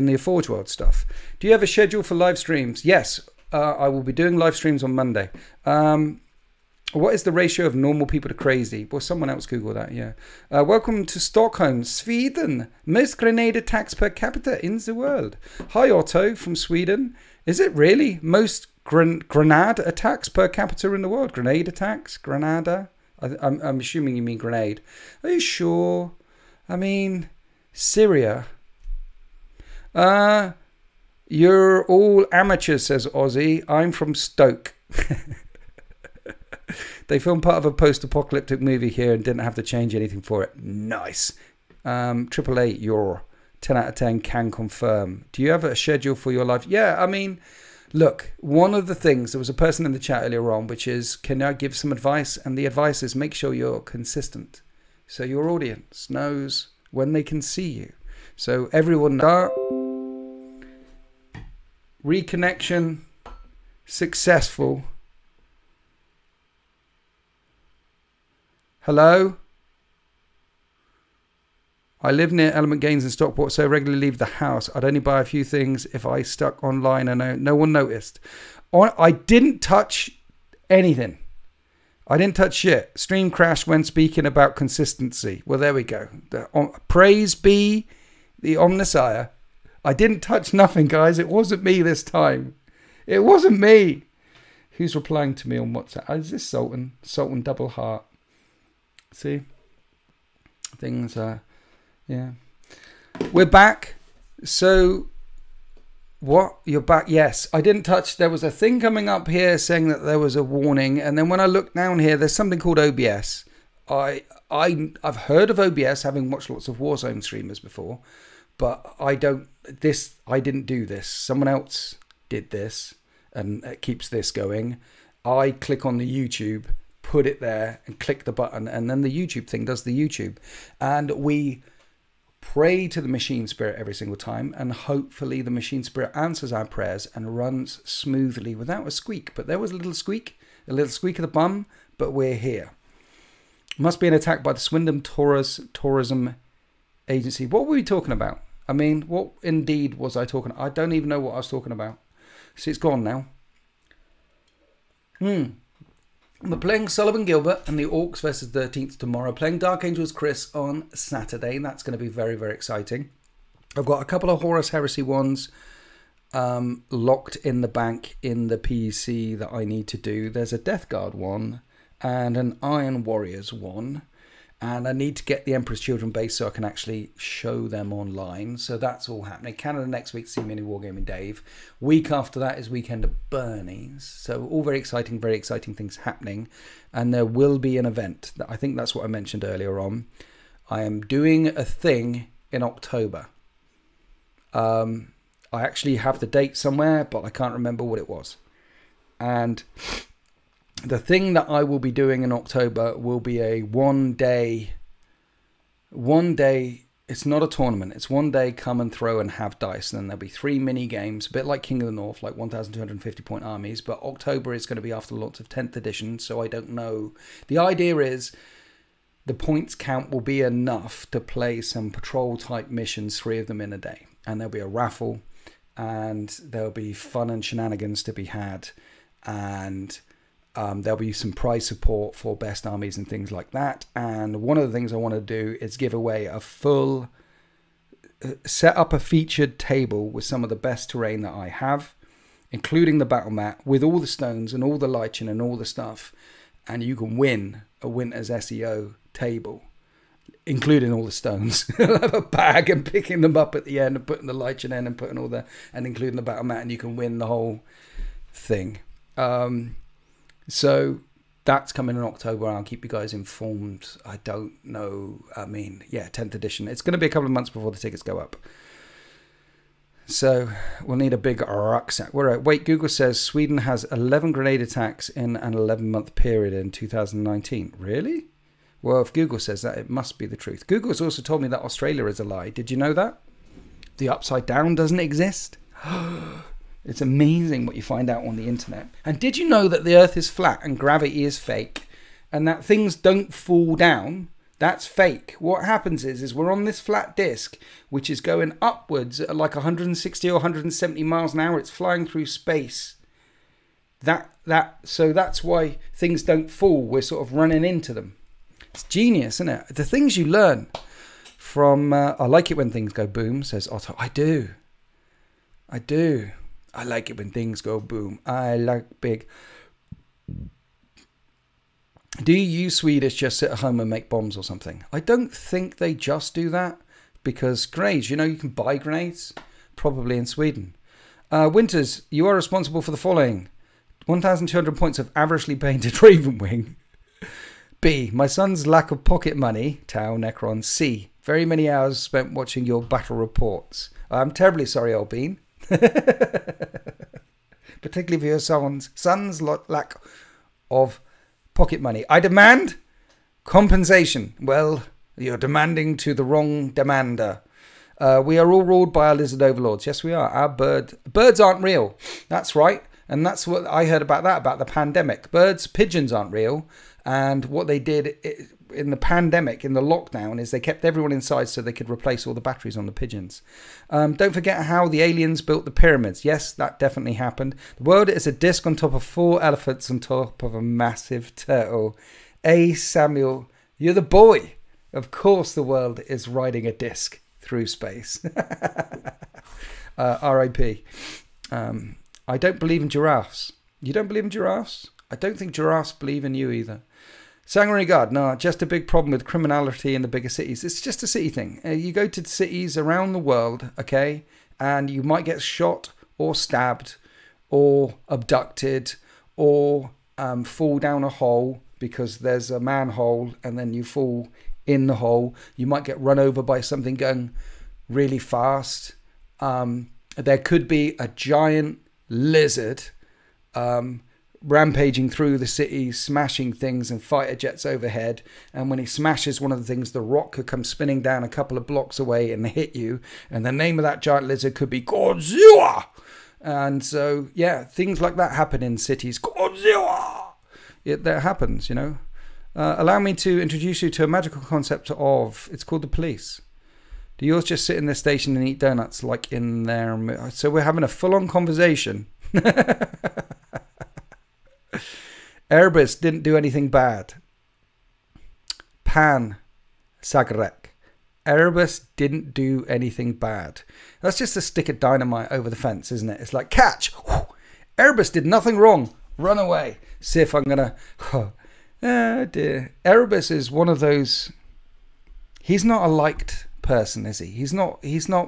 the Forge World stuff. Do you have a schedule for live streams? Yes, I will be doing live streams on Monday. What is the ratio of normal people to crazy? Well, someone else Google that, yeah. Welcome to Stockholm, Sweden. Most grenade attacks per capita in the world. Hi, Otto from Sweden. Is it really most grenade attacks per capita in the world? Grenade attacks? Granada? I'm assuming you mean grenade. Are you sure? I mean, Syria. You're all amateurs, says Ozzy. I'm from Stoke. They filmed part of a post-apocalyptic movie here and didn't have to change anything for it. Nice. 888, you're 10 out of 10, can confirm. Do you have a schedule for your life? Yeah, I mean, look, one of the things, there was a person in the chat earlier on, which is, can I give some advice? And the advice is make sure you're consistent. So your audience knows when they can see you. So everyone knows. Reconnection, successful. Hello? I live near Element Gains in Stockport, so I regularly leave the house. I'd only buy a few things if I stuck online and no one noticed. I didn't touch anything. I didn't touch shit. Stream crashed when speaking about consistency. Well, there we go. Praise be the Omnissiah. I didn't touch nothing, guys. It wasn't me this time. It wasn't me. Who's replying to me on WhatsApp? Is this Sultan? Sultan Double Heart. See? Things are... Yeah. We're back. So... What? You're back? Yes. I didn't touch... There was a thing coming up here saying that there was a warning. And then when I look down here, there's something called OBS. I've heard of OBS, having watched lots of Warzone streamers before. But I didn't do this. Someone else did this. And it keeps this going. I click on the YouTube, put it there, and click the button. And then the YouTube thing does the YouTube. And we pray to the machine spirit every single time. And hopefully the machine spirit answers our prayers and runs smoothly without a squeak. But there was a little squeak of the bum. But we're here. Must be an attack by the Swindon Tourism Agency. What were we talking about? I mean, what indeed was I talking about? I don't even know what I was talking about. See, it's gone now. We're playing Sullivan Gilbert and the Orcs versus 13th tomorrow. Playing Dark Angels Chris on Saturday. And that's going to be very, very exciting. I've got a couple of Horus Heresy ones locked in the bank in the PC that I need to do. There's a Death Guard one and an Iron Warriors one. And I need to get the Emperor's Children base so I can actually show them online. So that's all happening. Canada next week, see me in Wargaming Dave. Week after that is Weekend of Bernie's. So all very exciting things happening. And there will be an event. I think that's what I mentioned earlier on. I am doing a thing in October. I actually have the date somewhere, but I can't remember what it was. And the thing that I will be doing in October will be a one day, it's not a tournament, it's one day come and throw and have dice, and then there'll be 3 mini games, a bit like King of the North, like 1,250 point armies, but October is going to be after lots of 10th edition, so I don't know. The idea is the points count will be enough to play some patrol type missions, 3 of them in a day, and there'll be a raffle, and there'll be fun and shenanigans to be had, and there'll be some prize support for best armies and things like that. And one of the things I want to do is give away a full, set up a featured table with some of the best terrain that I have, including the battle mat with all the stones and all the lichen and all the stuff. And you can win a Winter's SEO table, including all the stones. I'll have a bag and picking them up at the end and putting the lichen in and putting all the, and including the battle mat, and you can win the whole thing. So that's coming in October. I'll keep you guys informed. I don't know. I mean, yeah, 10th edition. It's going to be a couple of months before the tickets go up. So we'll need a big rucksack. Wait, Google says Sweden has 11 grenade attacks in an 11-month period in 2019. Really? Well, if Google says that, it must be the truth. Google's also told me that Australia is a lie. Did you know that? The upside down doesn't exist? It's amazing what you find out on the internet. And did you know that the Earth is flat and gravity is fake, and that things don't fall down? That's fake. What happens is we're on this flat disk, which is going upwards at like 160 or 170 miles an hour. It's flying through space. So that's why things don't fall. We're sort of running into them. It's genius, isn't it? The things you learn from... I like it when things go boom, says Otto. I do. I like it when things go boom. I like big. Do you Swedish just sit at home and make bombs or something? I don't think they just do that, because grenades, you know, you can buy grenades, probably in Sweden. Winters, you are responsible for the following: 1,200 points of averagely painted Raven Wing. B, my son's lack of pocket money. Tau Necron. C, very many hours spent watching your battle reports. I'm terribly sorry, old bean. Particularly for your son's lack of pocket money. I demand compensation. Well, you're demanding to the wrong demander. We are all ruled by our lizard overlords. Yes, we are. Our birds aren't real. That's right. And that's what I heard about that, about the pandemic. Pigeons aren't real. And what they did in the pandemic, in the lockdown, is they kept everyone inside so they could replace all the batteries on the pigeons. Don't forget how the aliens built the pyramids. Yes, that definitely happened. The world is a disc on top of 4 elephants on top of a massive turtle. Samuel, you're the boy. Of course the world is riding a disc through space. R.I.P. I don't believe in giraffes. You don't believe in giraffes? I don't think giraffes believe in you either. Sanguinary Guard, no, just a big problem with criminality in the bigger cities. It's just a city thing. You go to cities around the world, okay, and you might get shot or stabbed or abducted or fall down a hole because there's a manhole and then you fall in the hole. You might get run over by something going really fast. There could be a giant lizard rampaging through the city, smashing things and fighter jets overhead. And when he smashes one of the things, the rock could come spinning down a couple of blocks away and hit you. And the name of that giant lizard could be Godzilla. And so, yeah, things like that happen in cities. Godzilla! That happens, you know. Allow me to introduce you to a magical concept of, it's called the police. Do yours just sit in their station and eat donuts like in there? So we're having a full-on conversation. Erebus didn't do anything bad. Pan Sagrek. Erebus didn't do anything bad. That's just a stick of dynamite over the fence, isn't it? It's like, catch! Whew. Erebus did nothing wrong. Run away. See if I'm going to... Oh, dear. Erebus is one of those... He's not a liked person, is he? He's not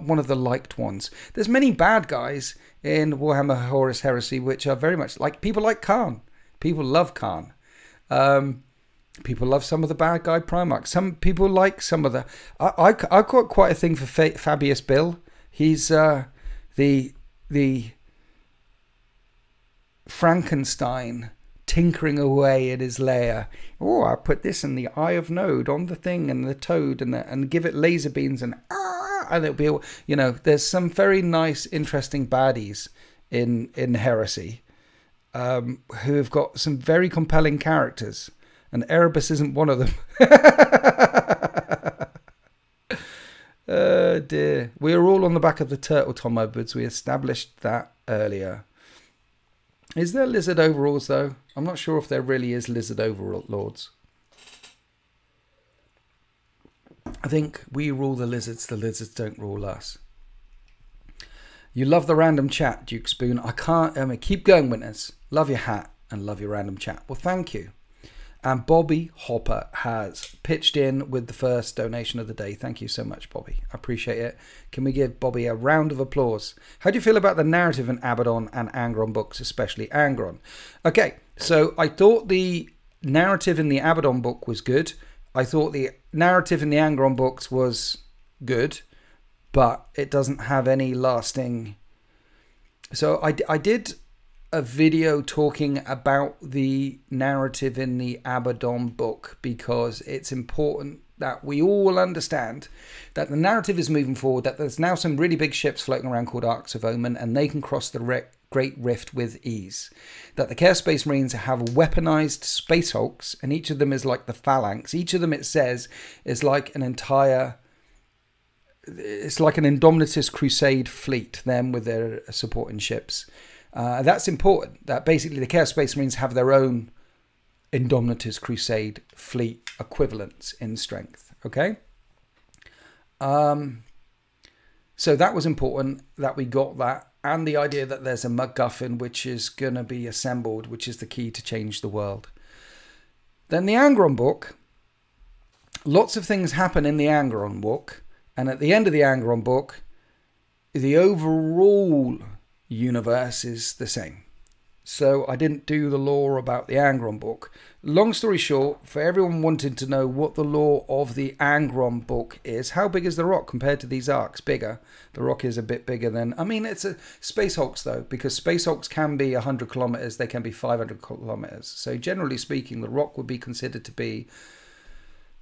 one of the liked ones. There's many bad guys in Warhammer Horus Heresy which are very much like... People like Khan. People love Khan. People love some of the bad guy Primarchs. Some people like some of the... I got quite a thing for Fabius Bill. He's the Frankenstein tinkering away at his lair. Oh, I put this in the eye of Node on the thing and the toad and give it laser beams and it'll be, you know, there's some very nice, interesting baddies in Heresy who have got some very compelling characters, and Erebus isn't one of them. Oh dear. We are all on the back of the turtle, Tom Edwards. We established that earlier. Is there lizard overalls, though? I'm not sure if there really is lizard overlords. I think we rule the lizards don't rule us. You love the random chat, Duke Spoon. I mean, keep going, Witness. Love your hat and love your random chat. Well, thank you. And Bobby Hopper has pitched in with the first donation of the day. Thank you so much, Bobby. I appreciate it. Can we give Bobby a round of applause? How do you feel about the narrative in Abaddon and Angron books, especially Angron? Okay, so I thought the narrative in the Abaddon book was good. I thought the narrative in the Angron books was good, but it doesn't have any lasting... So I did a video talking about the narrative in the Abaddon book because it's important that we all understand that the narrative is moving forward, that there's now some really big ships floating around called Arcs of Omen, and they can cross the Great Rift with ease. That the Chaos Space Marines have weaponized Space Hulks, and each of them is like the Phalanx. Each of them, it says, is like an entire... It's like an Indomitus Crusade fleet, them with their supporting ships. That's important, that basically the Chaos Space Marines have their own Indomitus Crusade fleet equivalents in strength, okay? So that was important that we got that, and the idea that there's a MacGuffin which is going to be assembled, which is the key to change the world. Then the Angron book, lots of things happen in the Angron book, and at the end of the Angron book, the overall universe is the same. So I didn't do the lore about the Angron book. Long story short, for everyone wanting to know what the lore of the Angron book is, how big is the rock compared to these arcs? Bigger. The rock is a bit bigger than... I mean, it's a Space Hulks, though, because Space Hulks can be 100 kilometers, they can be 500 kilometers. So generally speaking, the rock would be considered to be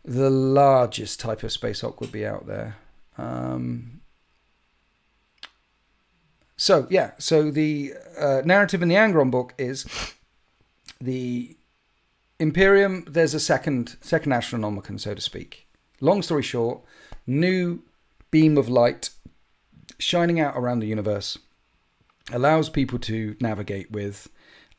the largest type of Space Hulk would be out there. So, yeah, so the narrative in the Angron book is the Imperium, there's a second Astronomicon, so to speak. Long story short, new beam of light shining out around the universe, allows people to navigate with,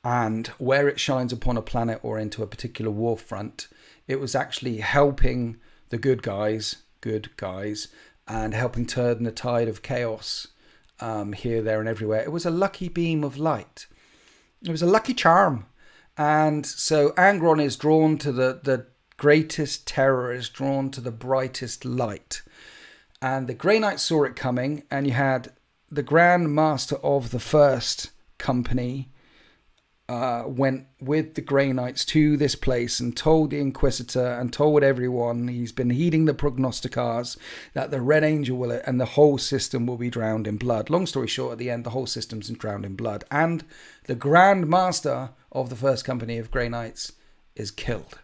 and where it shines upon a planet or into a particular war front, it was actually helping the good guys, and helping turn the tide of chaos here, there, and everywhere. It was a lucky beam of light. It was a lucky charm. And so Angron is drawn to the greatest terror, is drawn to the brightest light. And the Grey Knights saw it coming, and you had the Grand Master of the First Company went with the Grey Knights to this place and told the Inquisitor and told everyone, he's been heeding the prognosticars, that the Red Angel will, and the whole system will be drowned in blood. Long story short, at the end, the whole system's drowned in blood. And the Grand Master of the First Company of Grey Knights is killed.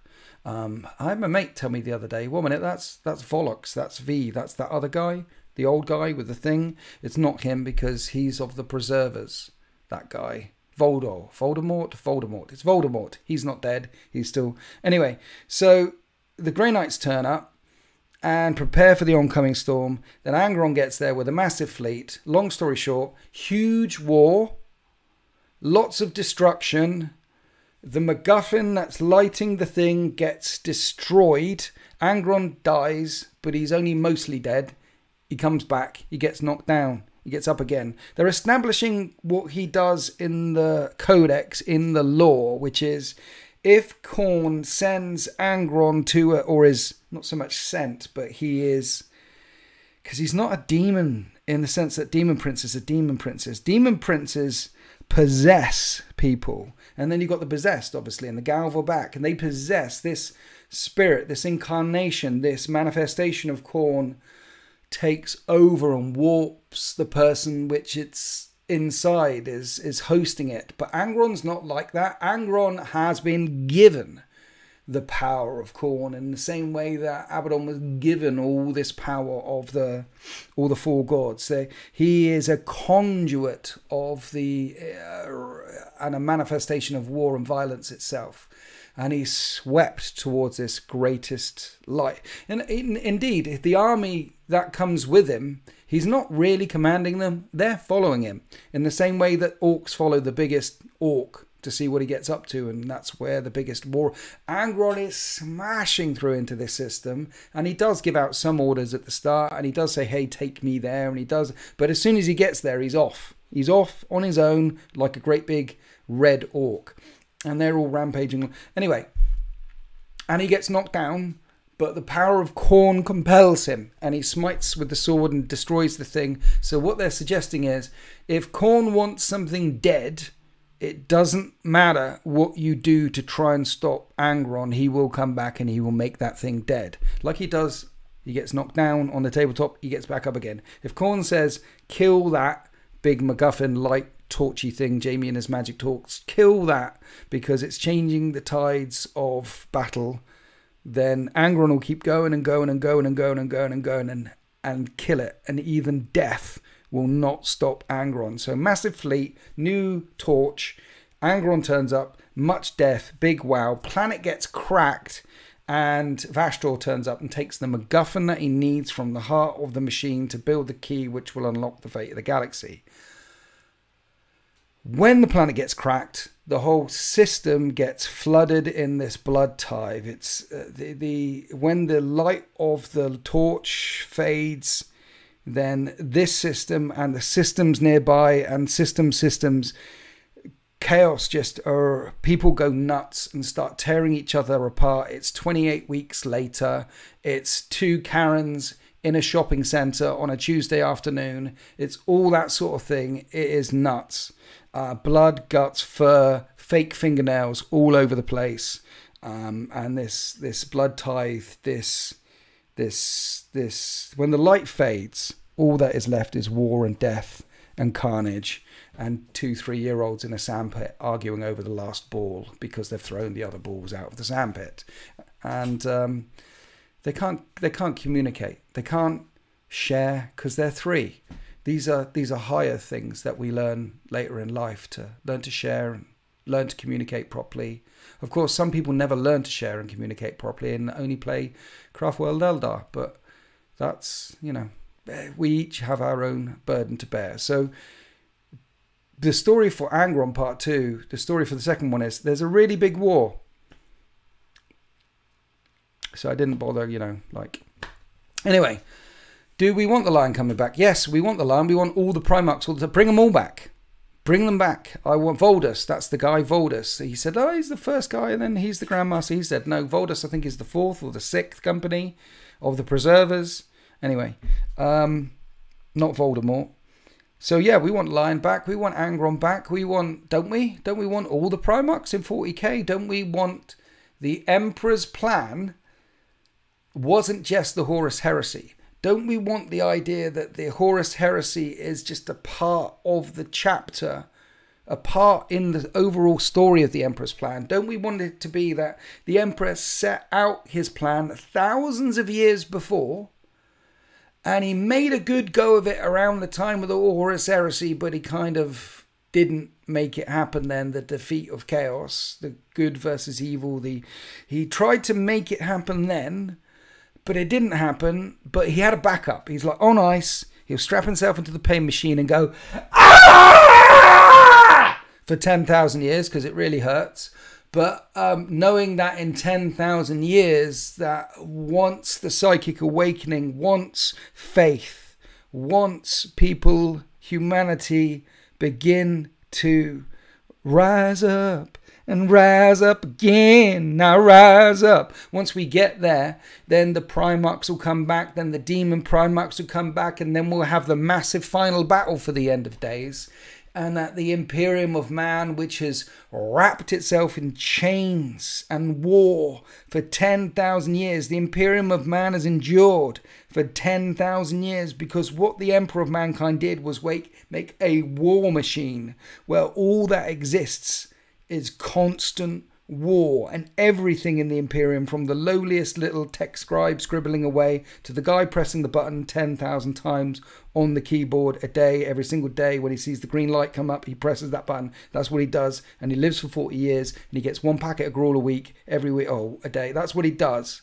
I had my mate tell me the other day, 1 minute, that's Volox, that's V, that's that other guy, the old guy with the thing. It's not him because he's of the Preservers, that guy. Voldemort. It's Voldemort. He's not dead. He's still... Anyway, so the Grey Knights turn up and prepare for the oncoming storm. Then Angron gets there with a massive fleet. Long story short, huge war, lots of destruction, The MacGuffin that's lighting the thing gets destroyed. Angron dies, but he's only mostly dead. He comes back. He gets knocked down. He gets up again. They're establishing what he does in the codex, in the lore, which is if Khorne sends Angron to or is not so much sent, but he is, because he's not a demon in the sense that demon princes are demon princes. Demon princes possess people. And then you've got the possessed, obviously, and the Galva back. And they possess this spirit, this incarnation, this manifestation of Khorne takes over and warps the person which it's inside is hosting it. But Angron's not like that. Angron has been given the power of Khorne in the same way that Abaddon was given all this power of all the four gods. So he is a conduit of and a manifestation of war and violence itself. And he's swept towards this greatest light. And indeed, the army that comes with him, he's not really commanding them. They're following him in the same way that orcs follow the biggest orc to see what he gets up to. And that's where the biggest war. Angron is smashing through into this system. And he does give out some orders at the start. And he does say, hey, take me there. And he does. But as soon as he gets there, he's off. He's off on his own like a great big red orc. And they're all rampaging. Anyway, and he gets knocked down, but the power of Khorne compels him, and he smites with the sword and destroys the thing. So what they're suggesting is, if Khorne wants something dead, it doesn't matter what you do to try and stop Angron. He will come back and he will make that thing dead. Like he does, he gets knocked down on the tabletop, he gets back up again. If Khorne says, kill that big MacGuffin light torchy thing, Jamie and his magic talks, kill that because it's changing the tides of battle, then Angron will keep going and going and going and going and going and going and kill it. And even death will not stop Angron. So massive fleet, new torch, Angron turns up, much death, big wow, planet gets cracked, and Vashtor turns up and takes the MacGuffin that he needs from the heart of the machine to build the key which will unlock the fate of the galaxy. When the planet gets cracked, the whole system gets flooded in this blood tide. It's when the light of the torch fades, then this system and the systems nearby and systems, chaos people go nuts and start tearing each other apart. It's 28 weeks later. It's two Karens in a shopping centre on a Tuesday afternoon. It's all that sort of thing. It is nuts. Blood, guts, fur, fake fingernails all over the place, and this blood tithe, this when the light fades, all that is left is war and death and carnage, and 2-3-year-olds in a sandpit arguing over the last ball because they've thrown the other balls out of the sandpit, and they can't communicate, they can't share because they're three. These are higher things that we learn later in life, to learn to share and learn to communicate properly. Of course, some people never learn to share and communicate properly and only play Craftworld Eldar, but that's, we each have our own burden to bear. So the story for Angron Part 2, the story for the second one is there's a really big war. So I didn't bother, Anyway. Do we want the Lion coming back? Yes, we want the Lion. We want all the Primarchs. Bring them all back. Bring them back. I want Voldus. That's the guy, Voldus. He said, oh, he's the first guy, and then he's the Grandmaster. He said, no, Voldus, I think, is the 4th or the 6th company of the Preservers. Anyway, not Voldemort. So, yeah, we want Lion back. We want Angron back. We want, don't we? Don't we want all the Primarchs in 40k? Don't we want the Emperor's plan wasn't just the Horus Heresy? Don't we want the idea that the Horus Heresy is just a part of the chapter, a part in the overall story of the Emperor's plan? Don't we want it to be that the Emperor set out his plan thousands of years before, and he made a good go of it around the time of the Horus Heresy, but he kind of didn't make it happen then, the defeat of chaos, the good versus evil. He tried to make it happen then, but it didn't happen, but he had a backup. He's like on ice. He'll strap himself into the pain machine and go, ah! For 10,000 years, because it really hurts. But knowing that in 10,000 years, that once the psychic awakening, once faith, once people, humanity begin to rise up and rise up again, now rise up. Once we get there, then the Primarchs will come back, then the Demon Primarchs will come back, and then we'll have the massive final battle for the end of days. And that the Imperium of Man, which has wrapped itself in chains and war for 10,000 years, the Imperium of Man has endured for 10,000 years because what the Emperor of Mankind did was make a war machine where all that exists is constant war, and everything in the Imperium, from the lowliest little tech scribe scribbling away to the guy pressing the button 10,000 times on the keyboard a day, every single day. When he sees the green light come up, he presses that button. That's what he does, and he lives for 40 years, and he gets 1 packet of gruel a week, every week, a day. That's what he does.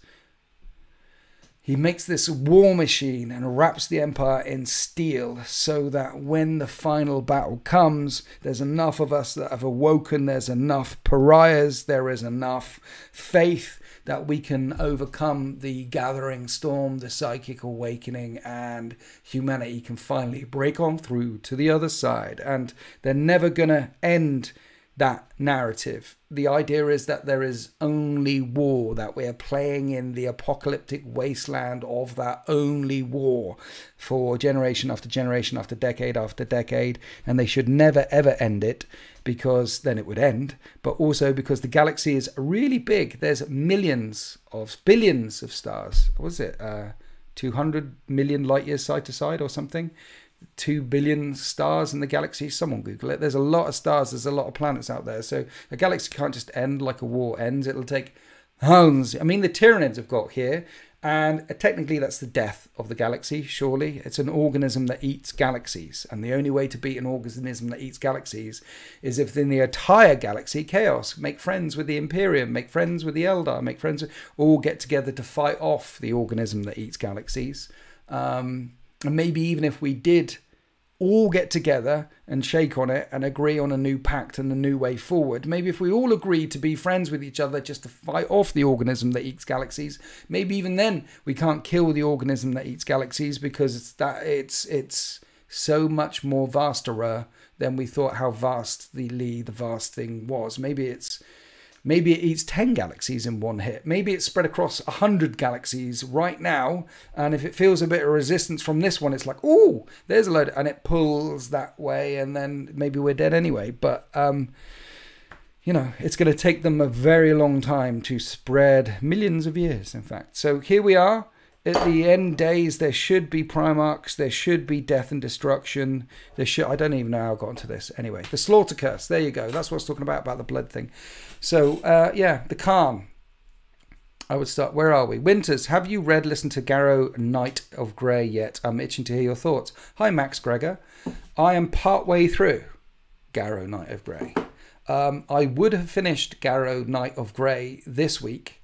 He makes this war machine and wraps the Empire in steel so that when the final battle comes, there's enough of us that have awoken, there's enough pariahs, there is enough faith that we can overcome the gathering storm, the psychic awakening, and humanity can finally break on through to the other side. And they're never going to end that narrative. The idea is that there is only war, that we are playing in the apocalyptic wasteland of that only war for generation after generation after decade, and they should never ever end it, because then it would end, but also because the galaxy is really big. There's billions of stars. What was it? 200 million light years side to side or something? 2 billion stars in the galaxy. Someone Google it. There's a lot of stars. There's a lot of planets out there. So a galaxy can't just end like a war ends. It'll take thousands. I mean, the Tyranids have got here, and technically that's the death of the galaxy, surely. It's an organism that eats galaxies, and the only way to beat an organism that eats galaxies is if in the entire galaxy, chaos. Make friends with the Imperium, make friends with the Eldar, make friends with, all get together to fight off the organism that eats galaxies. And maybe even if we did all get together and shake on it and agree on a new pact and a new way forward, maybe if we all agreed to be friends with each other just to fight off the organism that eats galaxies, maybe even then we can't kill the organism that eats galaxies, because it's so much more vaster than we thought how the vast thing was. Maybe it eats 10 galaxies in one hit. Maybe it's spread across 100 galaxies right now. And if it feels a bit of resistance from this one, it's like, oh, there's a load. And it pulls that way. And then maybe we're dead anyway. But, you know, it's going to take them a very long time to spread, millions of years, in fact. So here we are. At the end days, there should be Primarchs, there should be death and destruction. I don't even know how I got onto this. Anyway, the Slaughter Curse, there you go. That's what I was talking about the blood thing. So, yeah, the Khan. I would start, where are we? Winters, have you listened to Garrow Knight of Grey yet? I'm itching to hear your thoughts. Hi, Max Gregor. I am partway through Garrow Knight of Grey. I would have finished Garrow Knight of Grey this week,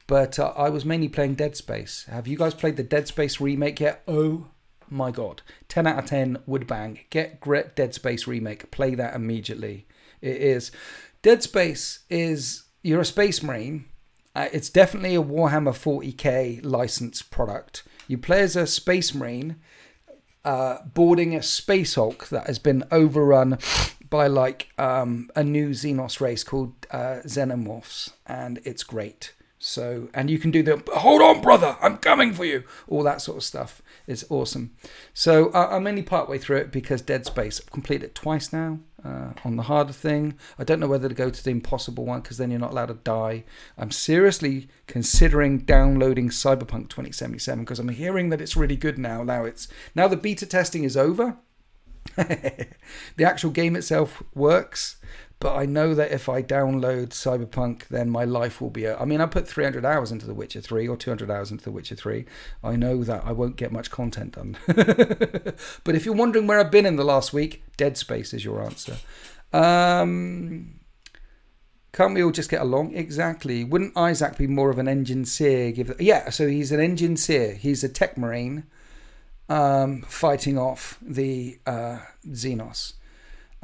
but I was mainly playing Dead Space. Have you guys played the Dead Space remake yet? Oh my god. 10 out of 10 would bang. Get Dead Space remake. Play that immediately. It is. Dead Space is, you're a space marine. It's definitely a Warhammer 40k licensed product. You play as a space marine boarding a space hulk that has been overrun by like a new Xenos race called Xenomorphs, and it's great. So, and you can do the hold on brother, I'm coming for you, all that sort of stuff. It's awesome. So I'm only part way through it because Dead Space, I've completed it twice now on the harder thing. I don't know whether to go to the impossible one because then you're not allowed to die. I'm seriously considering downloading Cyberpunk 2077 because I'm hearing that it's really good now. Now the beta testing is over. The actual game itself works, but I know that if I download Cyberpunk, then my life will be... I mean, I put 300 hours into The Witcher 3 or 200 hours into The Witcher 3. I know that I won't get much content done. But if you're wondering where I've been in the last week, Dead Space is your answer. Can't we all just get along? Exactly. Wouldn't Isaac be more of an engineer? Yeah, so he's an engineer. He's a tech marine fighting off the Xenos.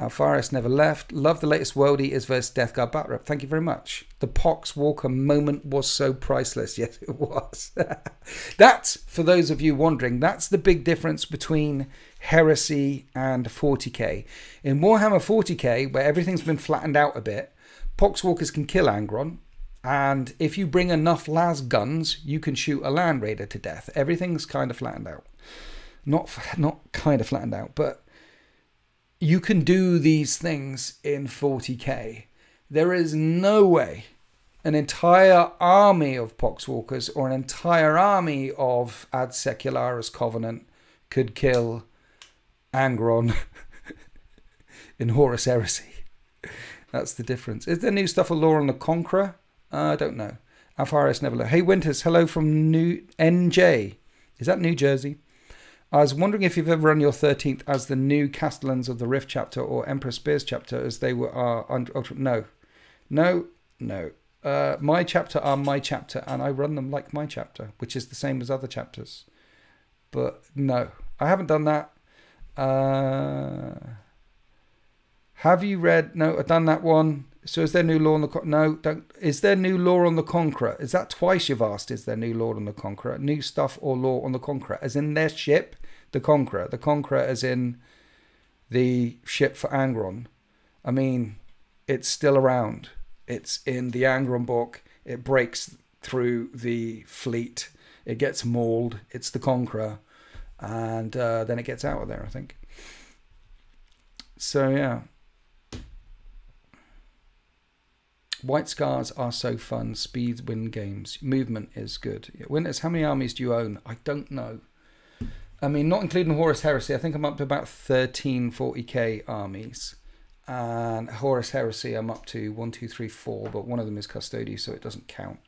Alfaris never left. Love the latest World Eaters versus Death Guard battle rep. Thank you very much. The Pox Walker moment was so priceless. Yes, it was. That's, for those of you wondering, that's the big difference between Heresy and 40k. In Warhammer 40k, where everything's been flattened out a bit, Pox Walkers can kill Angron. And if you bring enough las guns, you can shoot a Land Raider to death. Everything's kind of flattened out. Not kind of flattened out, but you can do these things in 40k. There is no way an entire army of Poxwalkers or an entire army of Ad Secularis Covenant could kill Angron in Horus Heresy. That's the difference. Is there new stuff of Lore on the Conqueror? I don't know. Alfaris never. Hey Winters, hello from New NJ. Is that New Jersey? I was wondering if you've ever run your 13th as the new Castellans of the Rift chapter or Emperor Spears chapter, as they were no. My chapter are my chapter, and I run them like my chapter, which is the same as other chapters. But no, I haven't done that. Have you read? No, I've done that one. So is there new lore on the... No, don't. Is there new lore on the Conqueror? Is that twice you've asked, is there new lore on the Conqueror? New stuff or lore on the Conqueror? As in their ship, the Conqueror. The Conqueror as in the ship for Angron. I mean, it's still around. It's in the Angron book. It breaks through the fleet. It gets mauled. It's the Conqueror. And then it gets out of there, I think. So, yeah. White Scars are so fun. Speed win games. Movement is good. Winters, how many armies do you own? I don't know. I mean, not including Horus Heresy. I think I'm up to about 13 40k armies. And Horus Heresy, I'm up to 1, 2, 3, 4. But one of them is Custody, so it doesn't count.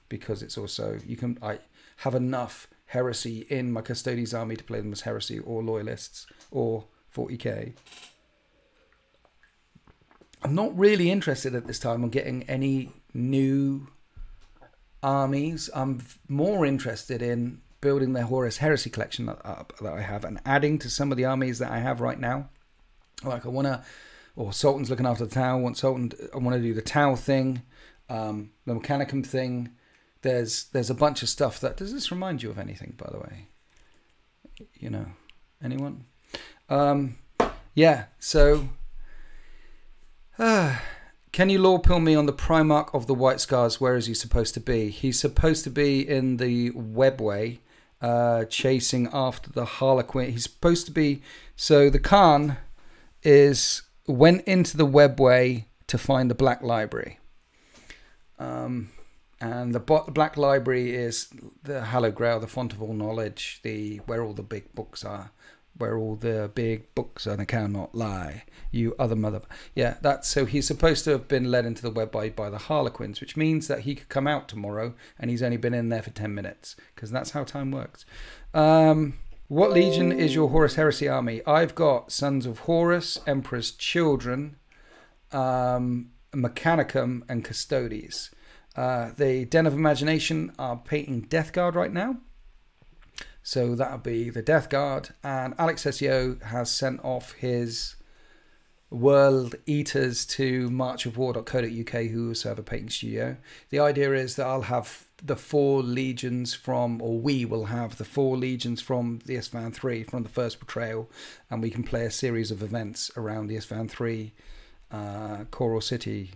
Because it's also... I have enough Heresy in my Custodes army to play them as Heresy or Loyalists or 40k. I'm not really interested at this time on getting any new armies. I'm more interested in building the Horus Heresy collection that I have and adding to some of the armies that I have right now. Like I want to, or Sultan's looking after the Tau. I want to do the Tau thing, the Mechanicum thing. There's a bunch of stuff that... Does this remind you of anything, by the way? You know, anyone? Yeah, so... Can you lore pill me on the Primarch of the White Scars? Where is he supposed to be? He's supposed to be in the Webway, chasing after the Harlequin. He's supposed to be... So the Khan went into the Webway to find the Black Library. And the Black Library is the Hallowed Grail, the font of all knowledge, where all the big books are. Where all the big books are, they cannot lie. You other mother... Yeah, so he's supposed to have been led into the web by the Harlequins, which means that he could come out tomorrow, and he's only been in there for 10 minutes, because that's how time works. What legion is your Horus Heresy army? I've got Sons of Horus, Emperor's Children, Mechanicum, and Custodes. The Den of Imagination are painting Death Guard right now. So that'll be the Death Guard. And Alex SEO has sent off his World Eaters to marchofwar.co.uk, who also have a painting studio. The idea is that I'll have the 4 legions from, or we will have the 4 legions from the Isfahan 3, from the first betrayal. And we can play a series of events around the Isfahan 3 Coral City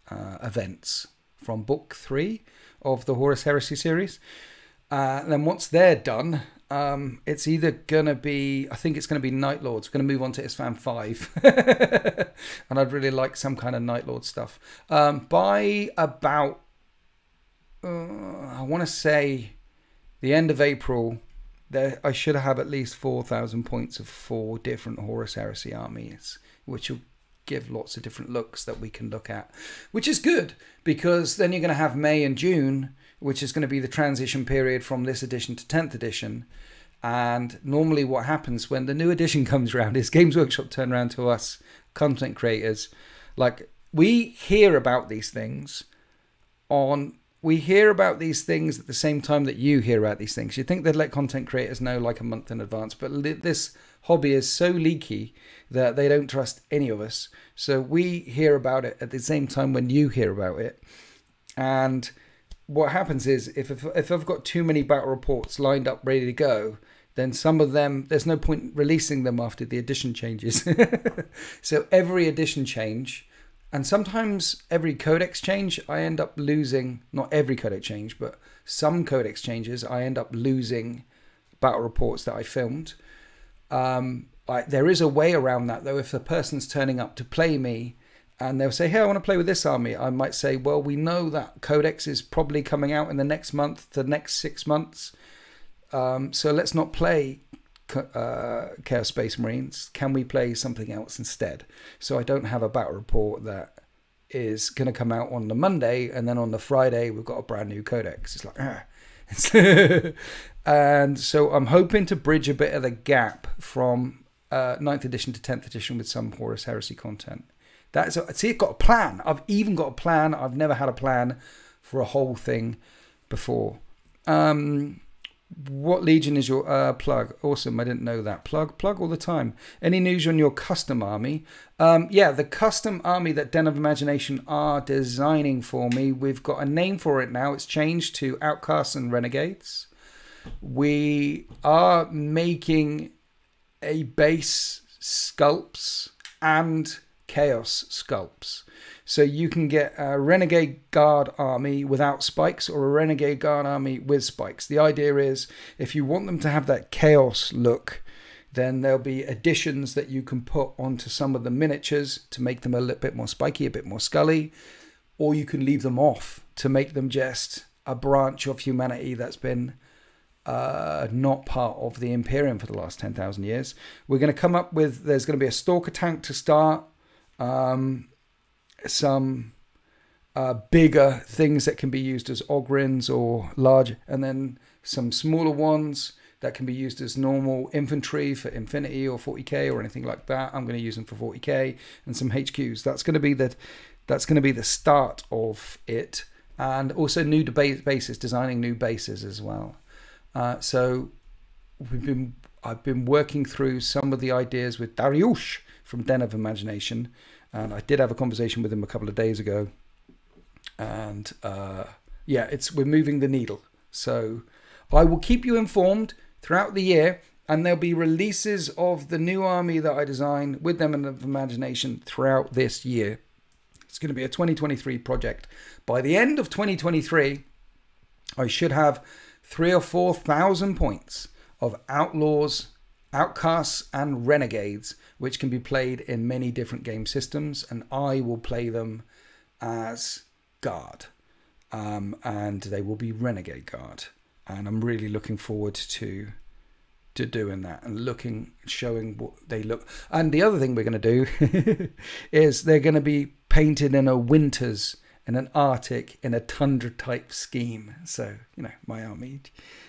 events from book 3 of the Horus Heresy series. And then once they're done, it's either going to be... I think it's going to be Night Lords. We're going to move on to Isfahan 5. And I'd really like some kind of Night Lord stuff. By about... I want to say the end of April, I should have at least 4,000 points of 4 different Horus Heresy armies, which will give lots of different looks that we can look at. Which is good, because then you're going to have May and June, which is going to be the transition period from this edition to 10th edition. And normally what happens when the new edition comes around is Games Workshop turn around to us, content creators. Like, we hear about these things on we hear about these things at the same time that you hear about these things. You'd think they'd let content creators know like a month in advance, but this hobby is so leaky that they don't trust any of us. So we hear about it at the same time when you hear about it. And what happens is if I've got too many battle reports lined up ready to go, then some of them, there's no point releasing them after the edition changes. So every edition change, and sometimes every codex change, I end up losing, not every codex change, but some codex changes, I end up losing battle reports that I filmed. There is a way around that, though. If the person's turning up to play me and they'll say, hey, I want to play with this army, I might say, well, we know that codex is probably coming out in the next month to the next 6 months. So let's not play Chaos Space Marines. Can we play something else instead? So I don't have a battle report that is going to come out on the Monday, and then on the Friday we've got a brand new codex. It's like, and so I'm hoping to bridge a bit of the gap from 9th edition to 10th edition with some Horus Heresy content. See, I've got a plan. I've even got a plan. I've never had a plan for a whole thing before. What legion is your plug? Awesome. I didn't know that. Plug all the time. Any news on your custom army? Yeah, the custom army that Den of Imagination are designing for me, we've got a name for it now. It's changed to Outcasts and Renegades. We are making a base sculpts and chaos sculpts. So you can get a Renegade Guard army without spikes or a Renegade Guard army with spikes. The idea is if you want them to have that chaos look, then there'll be additions that you can put onto some of the miniatures to make them a little bit more spiky, a bit more scully, or you can leave them off to make them just a branch of humanity that's been not part of the Imperium for the last 10,000 years. We're going to come up with, there's going to be a Stalker tank to start, some bigger things that can be used as Ogrins or large, and then some smaller ones that can be used as normal infantry for Infinity or 40k or anything like that. I'm going to use them for 40k, and some HQs. That's going to be the start of it, and also new bases, designing new bases as well. So I've been working through some of the ideas with Dariush from Den of Imagination. And I did have a conversation with him a couple of days ago, and yeah, we're moving the needle. So I will keep you informed throughout the year, and there'll be releases of the new army that I designed with Den of Imagination throughout this year. It's going to be a 2023 project. By the end of 2023, I should have 3,000 or 4,000 points of Outlaws, Outcasts, and Renegades, which can be played in many different game systems, and I will play them as Guard, and they will be Renegade Guard, and I'm really looking forward to doing that and showing what they look. And the other thing we're going to do is they're going to be painted in a winters, in an Arctic, in a tundra type scheme. So, you know, my army,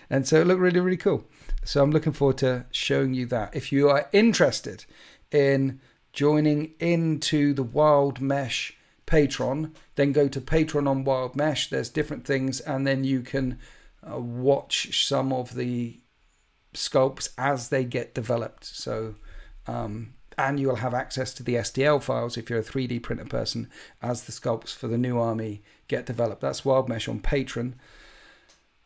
and so it looked really, really cool. So I'm looking forward to showing you that. If you are interested in joining into the Wild Mesh Patreon, then go to Patreon on Wild Mesh. There's different things, and then you can watch some of the sculpts as they get developed. So, and you'll have access to the STL files if you're a 3D printer person as the sculpts for the new army get developed. That's Wild Mesh on Patreon.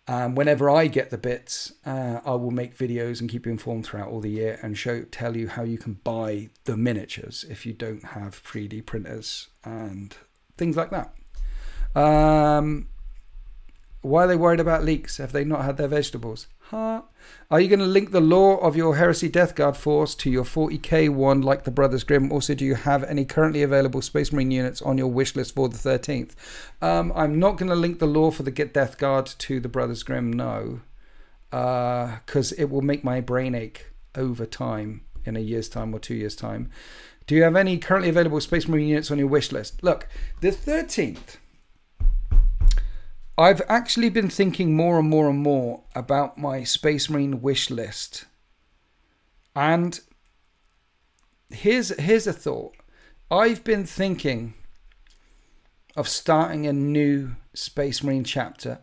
Whenever I get the bits, I will make videos and keep you informed throughout all the year and tell you how you can buy the miniatures if you don't have 3D printers and things like that. Why are they worried about leaks? Have they not had their vegetables? Huh? Are you going to link the lore of your Heresy Death Guard force to your 40k one like the Brothers Grimm? Also, do you have any currently available Space Marine units on your wish list for the 13th? I'm not going to link the lore for the Death Guard to the Brothers Grimm, no. Because it will make my brain ache over time, in a year's time or 2 years' time. Do you have any currently available Space Marine units on your wish list? Look, the 13th... I've actually been thinking more and more and more about my Space Marine wish list. And here's a thought. I've been thinking of starting a new Space Marine chapter.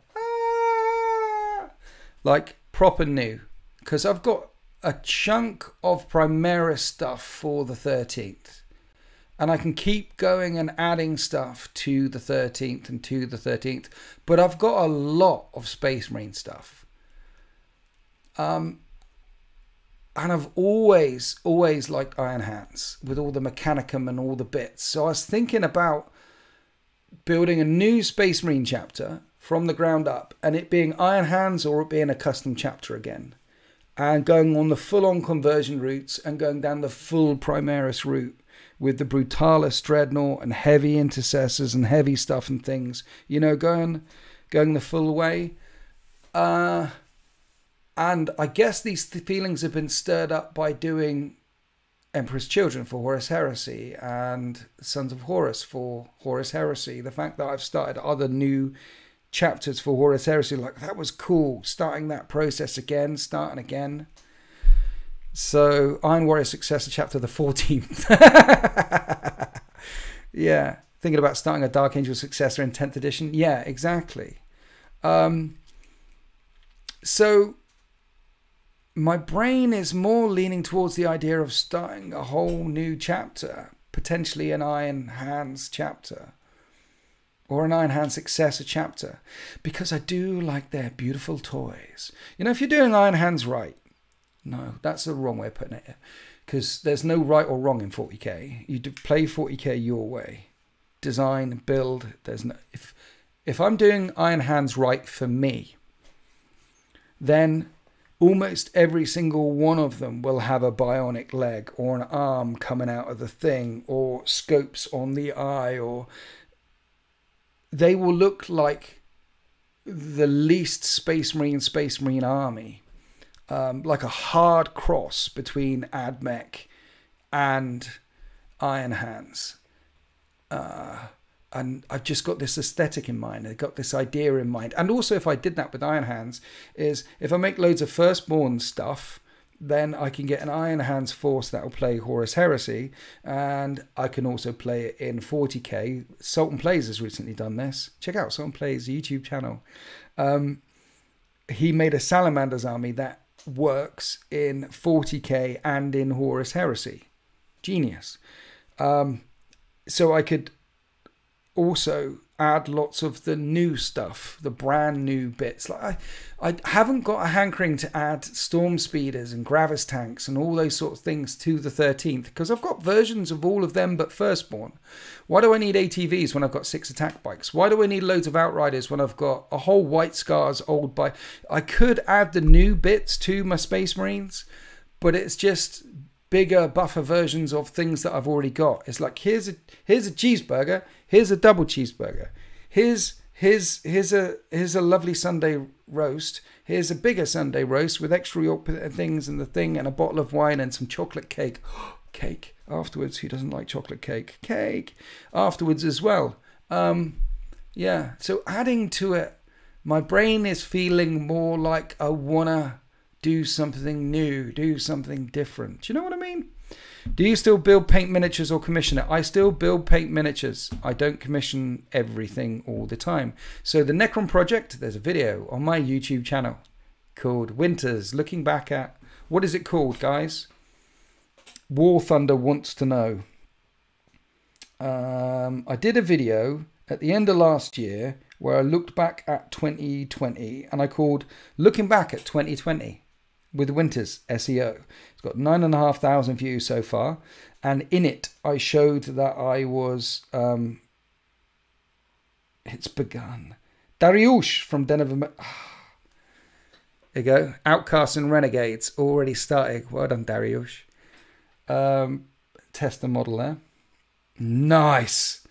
Like proper new. Because I've got a chunk of Primaris stuff for the 13th. And I can keep going and adding stuff to the 13th and to the 13th. But I've got a lot of Space Marine stuff. And I've always liked Iron Hands with all the Mechanicum and all the bits. So I was thinking about building a new Space Marine chapter from the ground up, and it being Iron Hands or it being a custom chapter again, and going on the full-on conversion routes and going down the full Primaris route with the Brutalis Dreadnought and heavy intercessors and heavy stuff and things, you know, going the full way. And I guess these feelings have been stirred up by doing Emperor's Children for Horus Heresy and Sons of Horus for Horus Heresy. The fact that I've started other new chapters for Horus Heresy, like, that was cool. Starting that process again, starting again. So, Iron Warrior Successor chapter the 14th. Yeah. Thinking about starting a Dark Angel Successor in 10th edition. Yeah, exactly. So, my brain is more leaning towards the idea of starting a whole new chapter. Potentially an Iron Hands chapter. Or an Iron Hand Successor chapter. Because I do like their beautiful toys. You know, if you're doing Iron Hands right. No, that's the wrong way of putting it. Because there's no right or wrong in 40k. You play 40k your way. Design, build. There's no... If I'm doing Iron Hands right for me, then almost every single one of them will have a bionic leg or an arm coming out of the thing or scopes on the eye, or they will look like the least Space Marine army. Like a hard cross between AdMech and Iron Hands. And I've just got this aesthetic in mind. I've got this idea in mind. And also, if I did that with Iron Hands, is if I make loads of Firstborn stuff, then I can get an Iron Hands force that will play Horus Heresy. And I can also play it in 40k. Sultan Plays has recently done this. Check out Sultan Plays' YouTube channel. He made a Salamander's army that works in 40k and in Horus Heresy. Genius. So I could also add lots of the new stuff, the brand new bits. Like I haven't got a hankering to add storm speeders and gravis tanks and all those sort of things to the 13th, because I've got versions of all of them but Firstborn. Why do I need ATVs when I've got 6 attack bikes? Why do I need loads of Outriders when I've got a whole White Scars old bike? I could add the new bits to my Space Marines, but it's just bigger, buffer versions of things that I've already got. It's like, here's a cheeseburger, here's a double cheeseburger, here's a lovely Sunday roast, here's a bigger Sunday roast with extra York things and the thing, and a bottle of wine and some chocolate cake. Cake afterwards. Who doesn't like chocolate cake? Cake afterwards as well. Yeah, so adding to it, my brain is feeling more like I wanna do something new, do something different. Do you know what I mean? Do you still build paint miniatures or commission it? I still build paint miniatures. I don't commission everything all the time. So the Necron project, there's a video on my YouTube channel called Winters, looking back at, what is it called, guys? War Thunder wants to know. I did a video at the end of last year where I looked back at 2020, and I called Looking Back at 2020 with Winters SEO. It's got 9,500 views so far, and in it I showed that I was it's begun. Dariush from Den of there you go. Outcasts and Renegades already started. Well done, Dariush. Test the model there. Nice.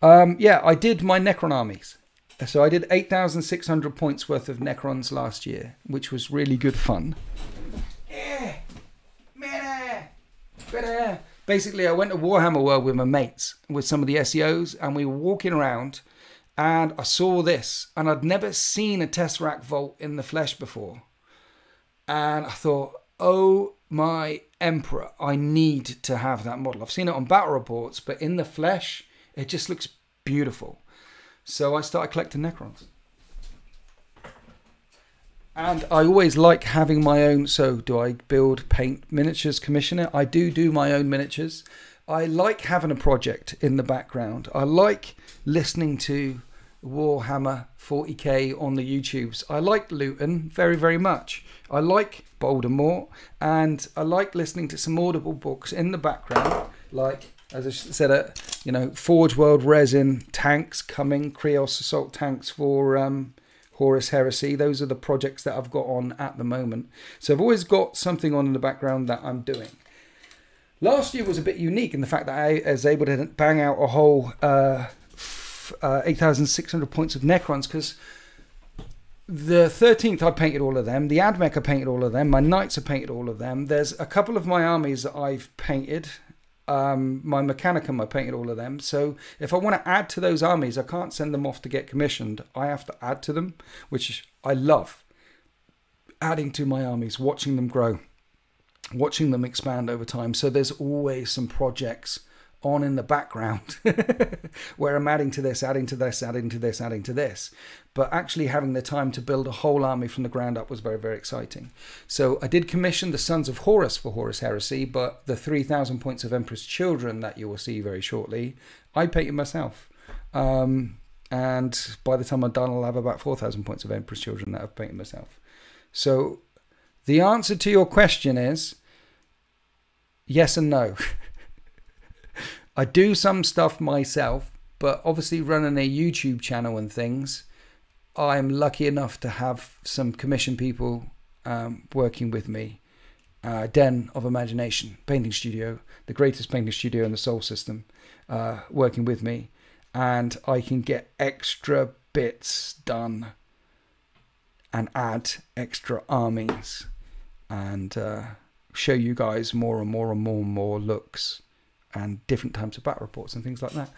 Yeah, I did my Necron armies. So I did 8,600 points worth of Necrons last year, which was really good fun. Basically, I went to Warhammer World with my mates, with some of the SEOs, and we were walking around, and I saw this, and I'd never seen a Tesseract Vault in the flesh before. And I thought, oh my Emperor, I need to have that model. I've seen it on battle reports, but in the flesh, it just looks beautiful. So I started collecting Necrons. And I always like having my own. So do I build, paint miniatures, commission it? I do my own miniatures. I like having a project in the background. I like listening to Warhammer 40k on the YouTubes. I like Luton very, very much. I like Baltimore, and I like listening to some Audible books in the background, like, as I said, you know, Forge World Resin, tanks coming, Krios Assault tanks for Horus Heresy. Those are the projects that I've got on at the moment. So I've always got something on in the background that I'm doing. Last year was a bit unique in the fact that I was able to bang out a whole 8,600 points of Necrons, because the 13th I painted all of them, the Admech I painted all of them, my Knights I painted all of them. There's a couple of my armies that I've painted. My Mechanicum I painted all of them. So if I want to add to those armies, I can't send them off to get commissioned. I have to add to them, which I love. Adding to my armies, watching them grow, watching them expand over time. So there's always some projects on in the background where I'm adding to this, adding to this, adding to this, adding to this. But actually having the time to build a whole army from the ground up was very, very exciting. So I did commission the Sons of Horus for Horus Heresy, but the 3,000 points of Emperor's Children that you will see very shortly, I painted myself. And by the time I'm done, I'll have about 4,000 points of Emperor's Children that I've painted myself. So the answer to your question is yes and no. I do some stuff myself, but obviously running a YouTube channel and things, I'm lucky enough to have some commission people working with me. Den of Imagination painting studio, the greatest painting studio in the Sol system, working with me, and I can get extra bits done and add extra armies and show you guys more and more and more and more looks and different types of battle reports and things like that.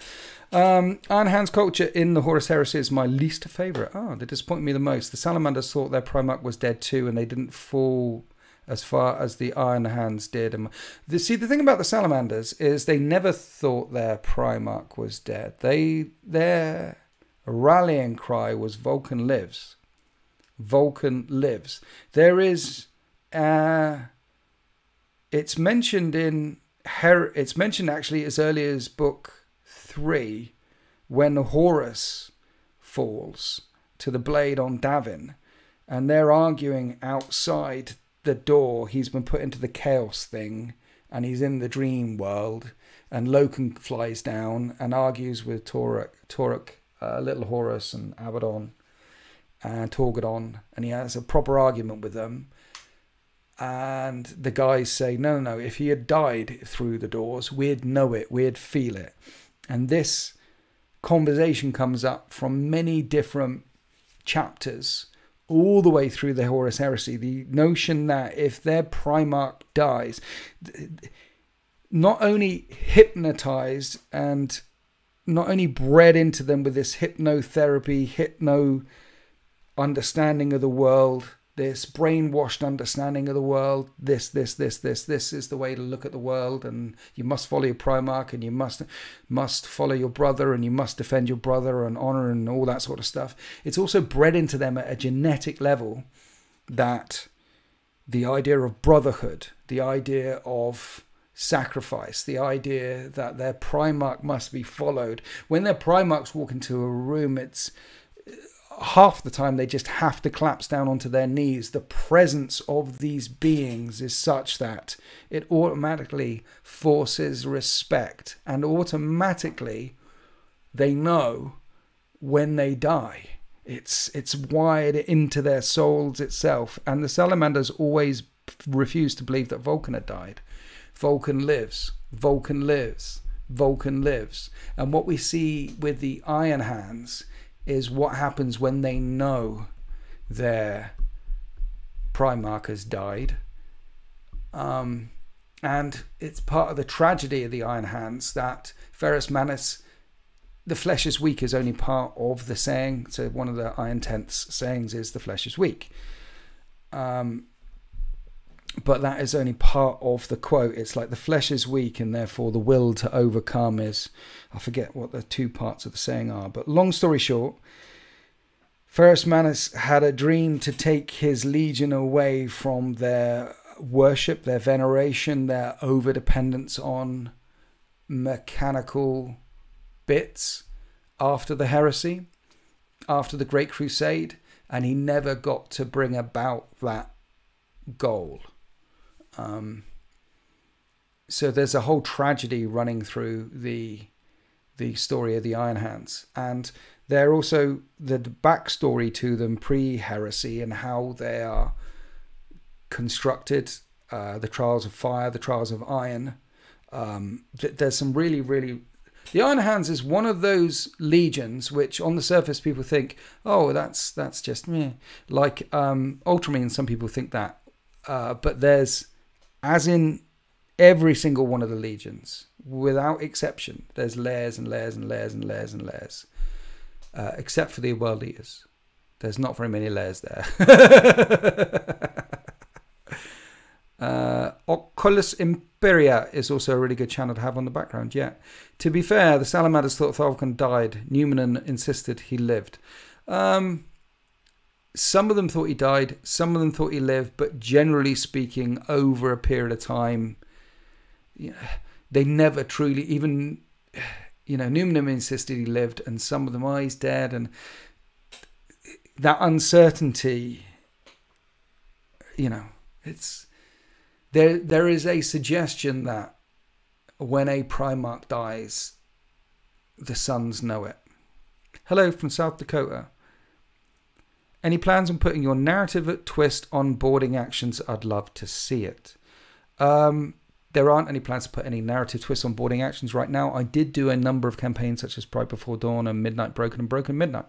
Iron Hands culture in the Horus Heresy is my least favourite. They disappointed me the most. The Salamanders thought their Primarch was dead too, and they didn't fall as far as the Iron Hands did. And see, the thing about the Salamanders is they never thought their Primarch was dead. Their rallying cry was Vulcan lives. Vulcan lives. There is... it's mentioned in... It's mentioned actually as early as book 3, when Horus falls to the blade on Davin, and they're arguing outside the door. He's been put into the chaos thing, and he's in the dream world, and Loken flies down and argues with Toruk, Little Horus and Abaddon and Torgadon, and he has a proper argument with them. And the guys say, no, if he had died through the doors, we'd know it, we'd feel it. And this conversation comes up from many different chapters, all the way through the Horus Heresy. The notion that if their Primarch dies, not only hypnotized and not only bred into them with this hypnotherapy, hypno understanding of the world, this brainwashed understanding of the world, this is the way to look at the world, and you must follow your Primarch, and you must follow your brother, and you must defend your brother, and honor, and all that sort of stuff. It's also bred into them at a genetic level that the idea of brotherhood, the idea of sacrifice, the idea that their Primarch must be followed. When their Primarchs walk into a room, it's half the time they just have to collapse down onto their knees. The presence of these beings is such that it automatically forces respect, and automatically they know when they die. It's wired into their souls itself. And the Salamanders always refused to believe that Vulcan had died. Vulcan lives. Vulcan lives. Vulcan lives. And what we see with the Iron Hands is what happens when they know their Primarch has died. And it's part of the tragedy of the Iron Hands that Ferrus Manus, the flesh is weak, is only part of the saying. So one of the Iron Tenth's sayings is the flesh is weak. but that is only part of the quote. It's like the flesh is weak and therefore the will to overcome is, I forget what the two parts of the saying are, but long story short, Ferrus Manus had a dream to take his legion away from their worship, their veneration, their over-dependence on mechanical bits after the heresy, after the Great Crusade, and he never got to bring about that goal. So there's a whole tragedy running through the story of the Iron Hands, and they're also the backstory to them pre-heresy and how they are constructed, the trials of fire, the trials of iron. There's some really the Iron Hands is one of those legions which on the surface people think, oh, that's just me, like Ultramarine. Some people think that, but there's, as in every single one of the legions without exception, there's layers and layers and layers and layers and layers, except for the World Eaters. There's not very many layers there. Oculus Imperia is also a really good channel to have on the background. Yeah, to be fair, the Salamanders thought Thorvald died. Numenon insisted he lived. Some of them thought he died, some of them thought he lived, but generally speaking, over a period of time, they never truly, even, Numenon insisted he lived, and some of them, oh, he's dead, and that uncertainty, it's, there is a suggestion that when a Primarch dies, the sons know it. Hello from South Dakota. Any plans on putting your narrative twist on boarding actions? I'd love to see it. There aren't any plans to put any narrative twists on boarding actions right now. I did do a number of campaigns such as Pride Before Dawn and Midnight Broken and Broken Midnight,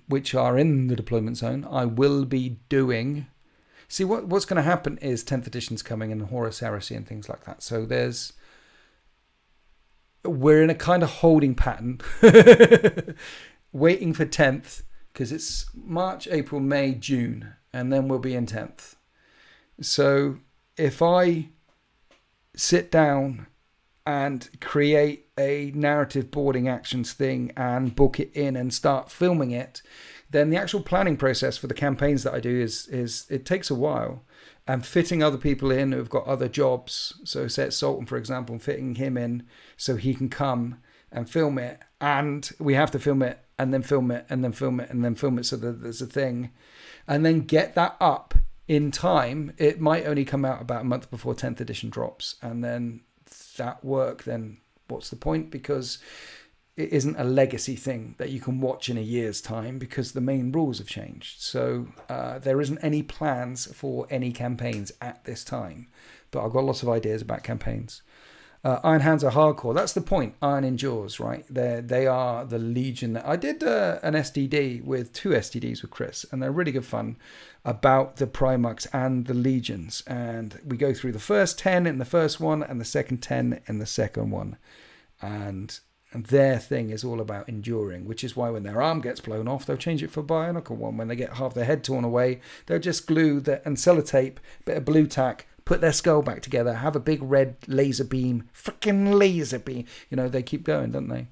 which are in the deployment zone. I will be doing... See, what's going to happen is 10th edition's coming and Horus Heresy and things like that. So we're in a kind of holding pattern, waiting for 10th, because it's March, April, May, June, and then we'll be in 10th. So if I sit down and create a narrative boarding actions thing and book it in and start filming it, then the actual planning process for the campaigns that I do is it takes a while, and fitting other people in who've got other jobs. So say it's Sultan, for example, fitting him in so he can come and film it, and we have to film it and then film it and then film it and then film it so that there's a thing, and then get that up in time. It might only come out about a month before 10th edition drops, and then that work, then what's the point? Because it isn't a legacy thing that you can watch in a year's time, because the main rules have changed. So there isn't any plans for any campaigns at this time, but I've got lots of ideas about campaigns. Iron Hands are hardcore. That's the point. Iron endures, right? They are the legion. That I did an SDD with 2 SDDs with Chris, and they're really good fun about the Primarchs and the legions. And we go through the first 10 in the first one and the second 10 in the second one. And their thing is all about enduring, which is why when their arm gets blown off, they'll change it for a bionicle one. When they get half their head torn away, they'll just glue and sellotape, bit of blue tack, put their skull back together, have a big red laser beam, freaking laser beam. They keep going, don't they?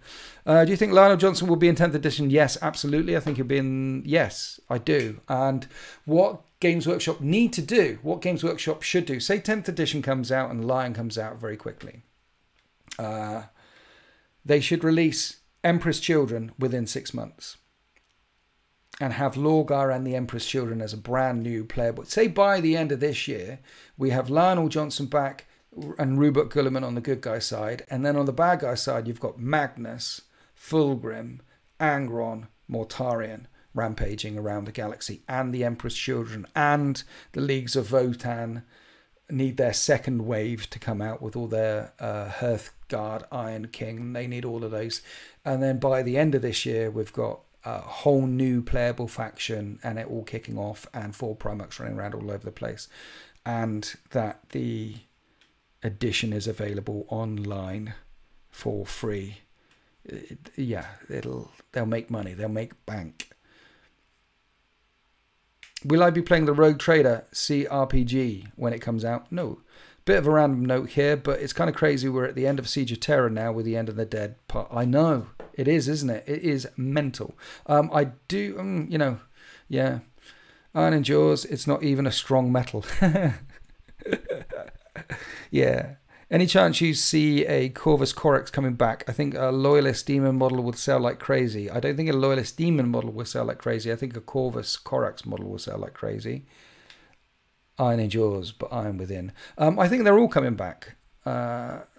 Do you think Lionel Johnson will be in 10th edition? Yes, absolutely. I think he'll be in... Yes, I do. And what Games Workshop need to do, what Games Workshop should do, say 10th edition comes out and Lion comes out very quickly. They should release Emperor's Children within 6 months and have Lorgar and the Emperor's Children as a brand new playable. Say by the end of this year, we have Lionel Johnson back and Rubert Gulliman on the good guy side. And then on the bad guy side, you've got Magnus, Fulgrim, Angron, Mortarion rampaging around the galaxy, and the Emperor's Children and the Leagues of Votan need their second wave to come out with all their Hearthguard, Iron King. They need all of those. And then by the end of this year, we've got a whole new playable faction and it all kicking off, and 4 Primarchs running around all over the place. And that the edition is available online for free. They'll make money. They'll make bank. Will I be playing the Rogue Trader CRPG when it comes out? No. Bit of a random note here, but it's kind of crazy. We're at the end of Siege of Terror now with the End of the Dead part. I know. It is, isn't it? It is mental. I do, you know, yeah. Iron Endures, it's not even a strong metal. Yeah. Any chance you see a Corvus Corax coming back? I think a Loyalist Demon model would sell like crazy. I don't think a Loyalist Demon model will sell like crazy. I think a Corvus Corax model will sell like crazy. Iron Endures, but Iron Within. I think they're all coming back.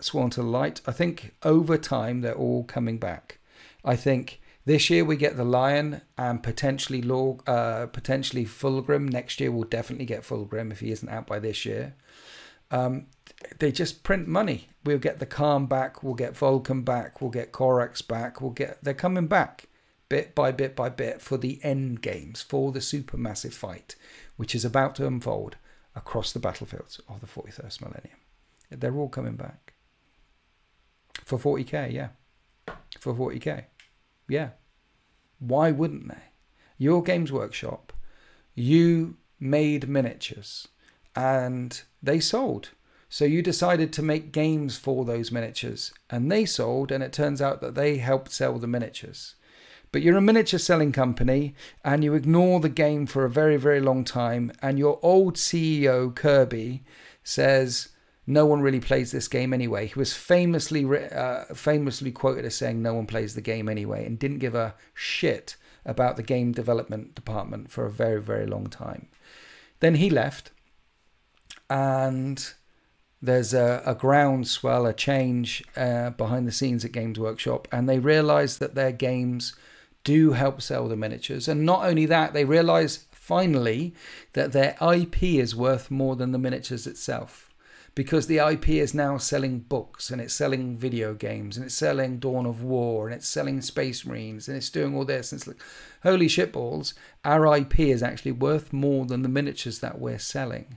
Sworn to the Light. I think over time they're all coming back. I think this year we get the Lion and potentially Fulgrim. Next year we'll definitely get Fulgrim if he isn't out by this year. They just print money. We'll get the Khan back. We'll get Vulcan back. We'll get Corax back. They're coming back bit by bit by bit for the end games, for the supermassive fight, which is about to unfold across the battlefields of the 41st millennium. They're all coming back for 40k. Yeah, for 40k. Yeah. Why wouldn't they? Your Games Workshop, you made miniatures and they sold. So you decided to make games for those miniatures and they sold, and it turns out that they helped sell the miniatures. But you're a miniature selling company and you ignore the game for a very, very long time, and your old CEO, Kirby, says no one really plays this game anyway. He was famously quoted as saying no one plays the game anyway, and didn't give a shit about the game development department for a very, very long time. Then he left, and there's a groundswell, a change behind the scenes at Games Workshop, and they realise that their games do help sell the miniatures. And not only that, they realise finally that their IP is worth more than the miniatures itself, because the IP is now selling books, and it's selling video games, and it's selling Dawn of War, and it's selling Space Marines, and it's doing all this. And it's like, holy shitballs, our IP is actually worth more than the miniatures that we're selling.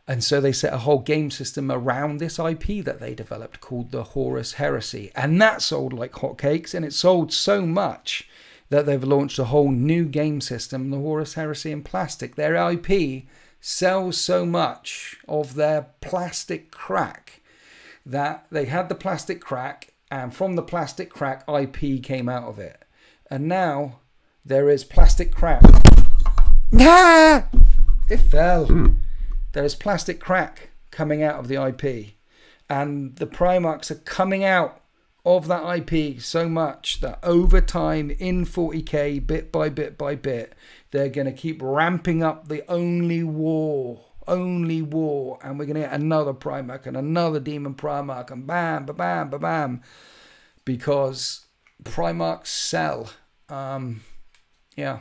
And so they set a whole game system around this IP that they developed called the Horus Heresy. And that sold like hotcakes, and it sold so much that they've launched a whole new game system, the Horus Heresy in plastic. Their IP sells so much of their plastic crack that they had the plastic crack, and from the plastic crack, IP came out of it. And now there is plastic crack. Ah! It fell. There is plastic crack coming out of the IP, and the Primarchs are coming out of that IP so much that over time in 40k, bit by bit by bit, they're going to keep ramping up the only war, and we're going to get another Primarch and another Demon Primarch, and bam, ba bam, ba bam, because Primarchs sell. Yeah.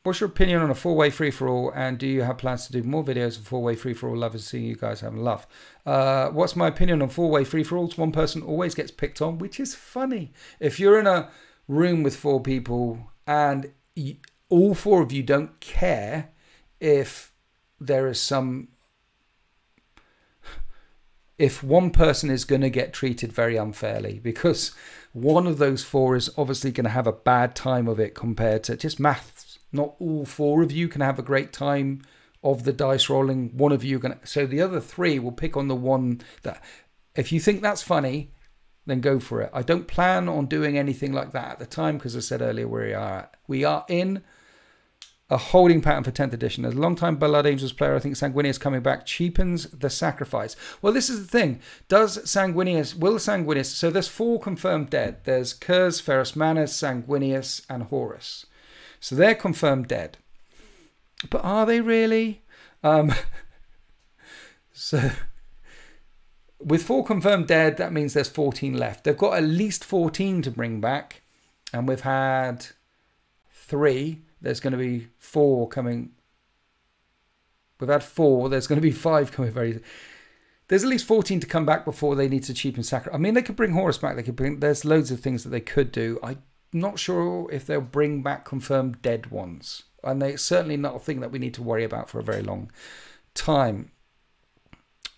What's your opinion on a 4-way free-for-all, and do you have plans to do more videos of 4-way free-for-all? Love to see you guys having a laugh. What's my opinion on 4-way free-for-alls? One person always gets picked on, which is funny. If you're in a room with 4 people and all 4 of you don't care if there is some... if one person is going to get treated very unfairly, because one of those 4 is obviously going to have a bad time of it compared to just maths. Not all 4 of you can have a great time of the dice rolling. One of you can. So the other 3 will pick on the one that, if you think that's funny, then go for it. I don't plan on doing anything like that at the time, because I said earlier we are in a holding pattern for 10th edition. As a long-time Blood Angels player, I think Sanguinius coming back cheapens the sacrifice. Well, this is the thing. Will Sanguinius, so there's 4 confirmed dead. There's Kurz, Ferrus Manus, Sanguinius, and Horus. So they're confirmed dead. But are they really? So with 4 confirmed dead, that means there's 14 left. They've got at least 14 to bring back. And we've had 3. There's going to be 4 coming. We've had 4. There's going to be 5 coming very soon. There's at least 14 to come back before they need to cheapen sacrifice. I mean, they could bring Horus back. They could bring. There's loads of things that they could do. I'm not sure if they'll bring back confirmed dead ones. And they're certainly not a thing that we need to worry about for a very long time.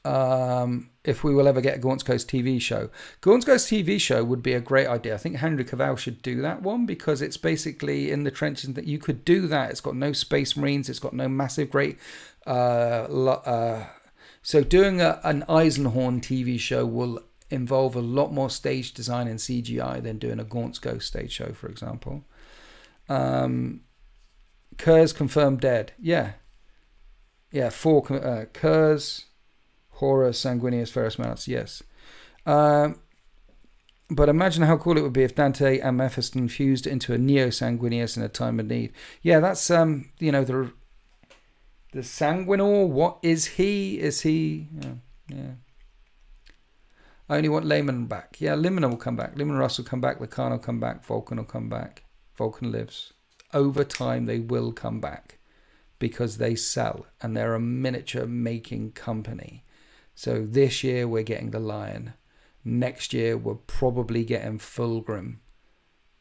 if we will ever get a Gaunt's Ghost TV show. Gaunt's Ghost TV show would be a great idea. I think Henry Cavill should do that one, because it's basically in the trenches that you could do that. It's got no Space Marines. It's got no massive great... so doing an Eisenhorn TV show will involve a lot more stage design and CGI than doing a Gaunt's Ghost stage show, for example. Kurz confirmed dead. Yeah. Yeah, 4 Kurz... Horror, Sanguinius, Ferrous Mounts, yes. But imagine how cool it would be if Dante and Mephiston fused into a Neo-Sanguinius in a time of need. Yeah, that's, the Sanguinor, what is he? Is he... yeah. I only want Layman back. Yeah, Limina will come back. Limina Russ will come back. Lacan will come back. Vulcan will come back. Vulcan lives. Over time, they will come back, because they sell, and they're a miniature making company. So this year we're getting the Lion. Next year we're probably getting Fulgrim,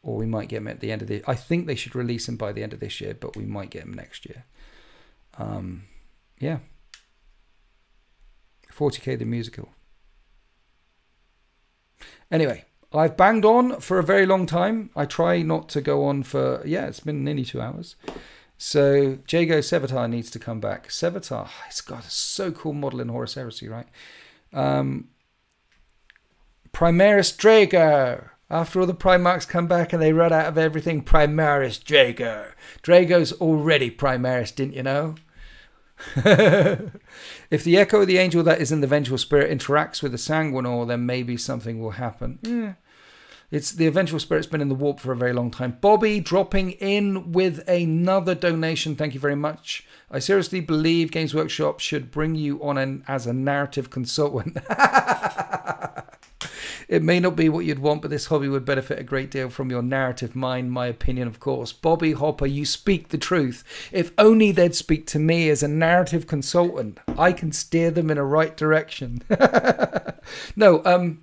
or we might get him at the end of the... I think they should release him by the end of this year, but we might get him next year. Yeah. 40k the musical. Anyway, I've banged on for a very long time. I try not to go on for... Yeah, it's been nearly 2 hours. So, Jago Sevatar needs to come back. Sevatar, it's got a so cool model in Horus Heresy, right? Primaris Drago. After all the Primarchs come back and they run out of everything, Primaris Drago. Drago's already Primaris, didn't you know? If the Echo of the Angel that is in the Vengeful Spirit interacts with the Sanguinor, then maybe something will happen. Yeah. It's the Vengeful Spirit's been in the warp for a very long time. Bobby dropping in with another donation. Thank you very much. I seriously believe Games Workshop should bring you on as a narrative consultant. It may not be what you'd want, but this hobby would benefit a great deal from your narrative mind. My opinion, of course. Bobby Hopper, you speak the truth. If only they'd speak to me as a narrative consultant. I can steer them in a right direction. No,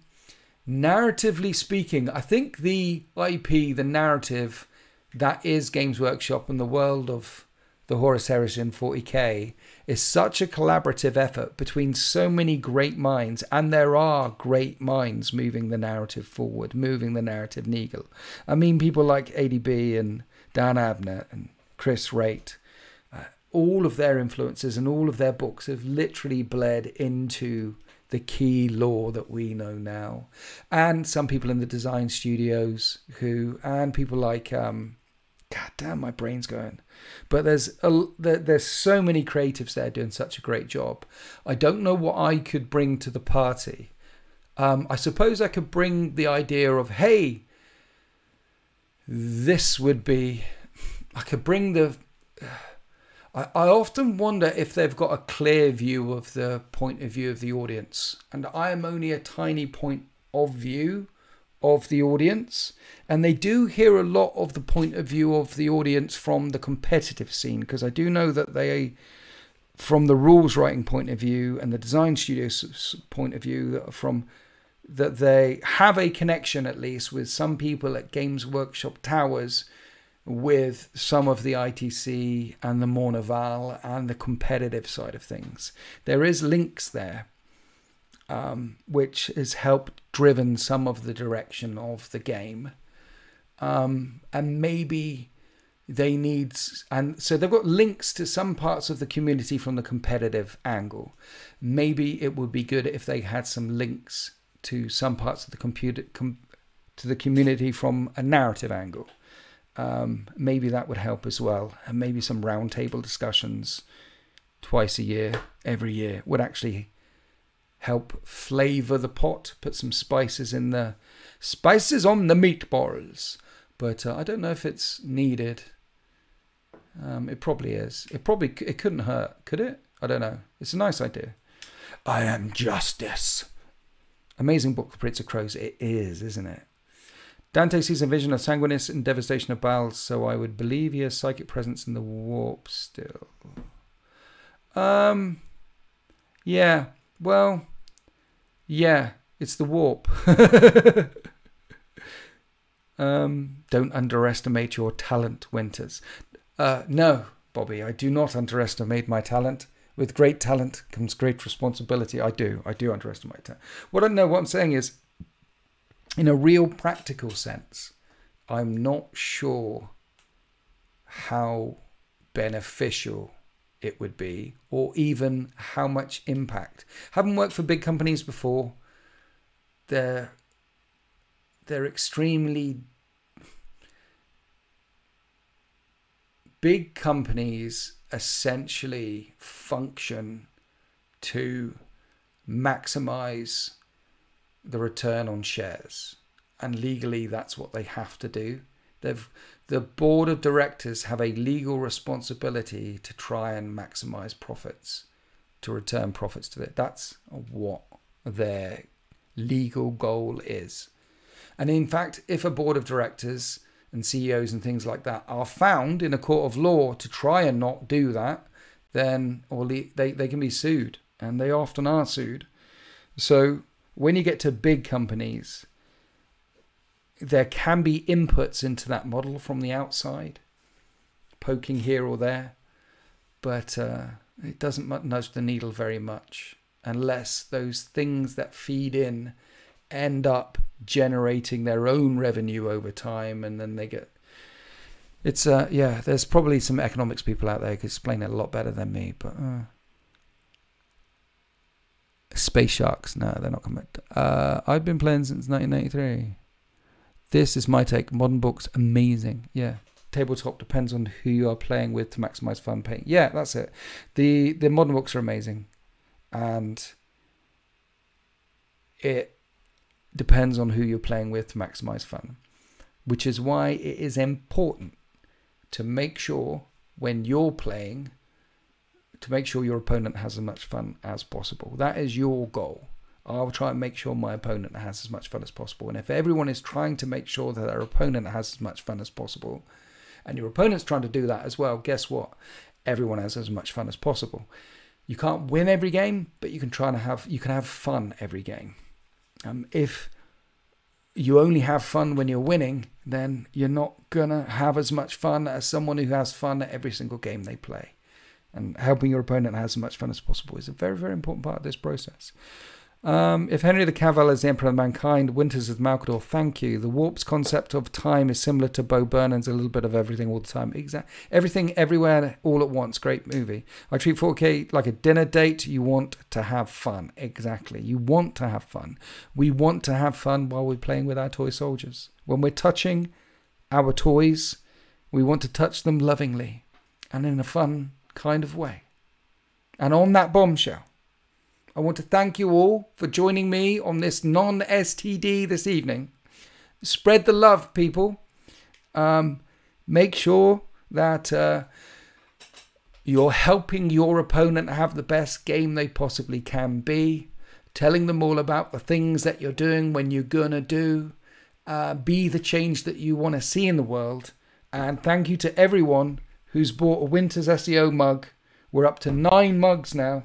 narratively speaking, I think the IP, the narrative that is Games Workshop and the world of the Horus Heresy in 40k is such a collaborative effort between so many great minds, and there are great minds moving the narrative forward, moving the narrative needle. I mean, people like ADB and Dan Abnett and Chris Raitt, all of their influences and all of their books have literally bled into the key lore that we know now. And some people in the design studios and people like, God damn, my brain's going. But there's so many creatives there doing such a great job. I don't know what I could bring to the party. I suppose I could bring the idea of, hey, this would be... I could bring the... I often wonder if they've got a clear view of the point of view of the audience. And I am only a tiny point of view of the audience. And they do hear a lot of the point of view of the audience from the competitive scene. Because I do know that they, from the rules writing point of view and the design studio's point of view, that they have a connection at least with some people at Games Workshop Towers, with some of the ITC and the Mournival and the competitive side of things. There is links there, which has helped driven some of the direction of the game. And maybe they need... And so they've got links to some parts of the community from the competitive angle. Maybe it would be good if they had some links to some parts of the community from a narrative angle. Maybe that would help as well. And maybe some roundtable discussions twice a year, every year, would actually help flavor the pot, put some spices in the... Spices on the meatballs. But I don't know if it's needed. It probably is. It couldn't hurt, could it? I don't know. It's a nice idea. I am justice. Amazing book, The Prince of Crows. It is, isn't it? Dante sees a vision of Sanguinus and devastation of Baal, so I would believe he has psychic presence in the warp still. Yeah, well, yeah, it's the warp. Don't underestimate your talent, Winters. No, Bobby, I do not underestimate my talent. With great talent comes great responsibility. I do underestimate that. What I'm saying is, in a real practical sense, I'm not sure how beneficial it would be, or even how much impact. Haven't worked for big companies before. They're extremely big companies. Essentially function to maximize the return on shares, and legally that's what they have to do. The board of directors have a legal responsibility to try and maximize profits, to return profits to it. That's what their legal goal is. And in fact, if a board of directors and CEOs and things like that are found in a court of law to try and not do that, then they can be sued, and they often are sued. So when you get to big companies, there can be inputs into that model from the outside, poking here or there, but it doesn't nudge the needle very much unless those things that feed in end up generating their own revenue over time, and then they get yeah, there's probably some economics people out there who could explain it a lot better than me, but space sharks, no, they're not coming. I've been playing since 1983. This is my take. Modern books, amazing. Yeah, tabletop depends on who you are playing with to maximize fun paying. Yeah, that's it. The modern books are amazing, and it depends on who you're playing with to maximize fun, which is why it is important to make sure when you're playing, to make sure your opponent has as much fun as possible. That is your goal. I'll try and make sure my opponent has as much fun as possible. And if everyone is trying to make sure that their opponent has as much fun as possible, and your opponent's trying to do that as well, guess what? Everyone has as much fun as possible. You can't win every game, but you can have fun every game. If you only have fun when you're winning, then you're not gonna have as much fun as someone who has fun at every single game they play. And helping your opponent have as much fun as possible is a very, very important part of this process. If Henry the Cavill is the Emperor of Mankind, Winters of Malcador, thank you. The warp's concept of time is similar to Bo Burnham's A Little Bit of Everything All the Time. Everything, Everywhere, All at Once. Great movie. I treat 4K like a dinner date. You want to have fun. Exactly. You want to have fun. We want to have fun while we're playing with our toy soldiers. When we're touching our toys, we want to touch them lovingly and in a fun kind of way. And on that bombshell, I want to thank you all for joining me on this non-STD this evening. Spread the love, people. Make sure that you're helping your opponent have the best game they possibly can be. Telling them all about the things that you're doing when you're going to do. Be the change that you want to see in the world. And thank you to everyone who's bought a Winters SEO mug. We're up to 9 mugs now.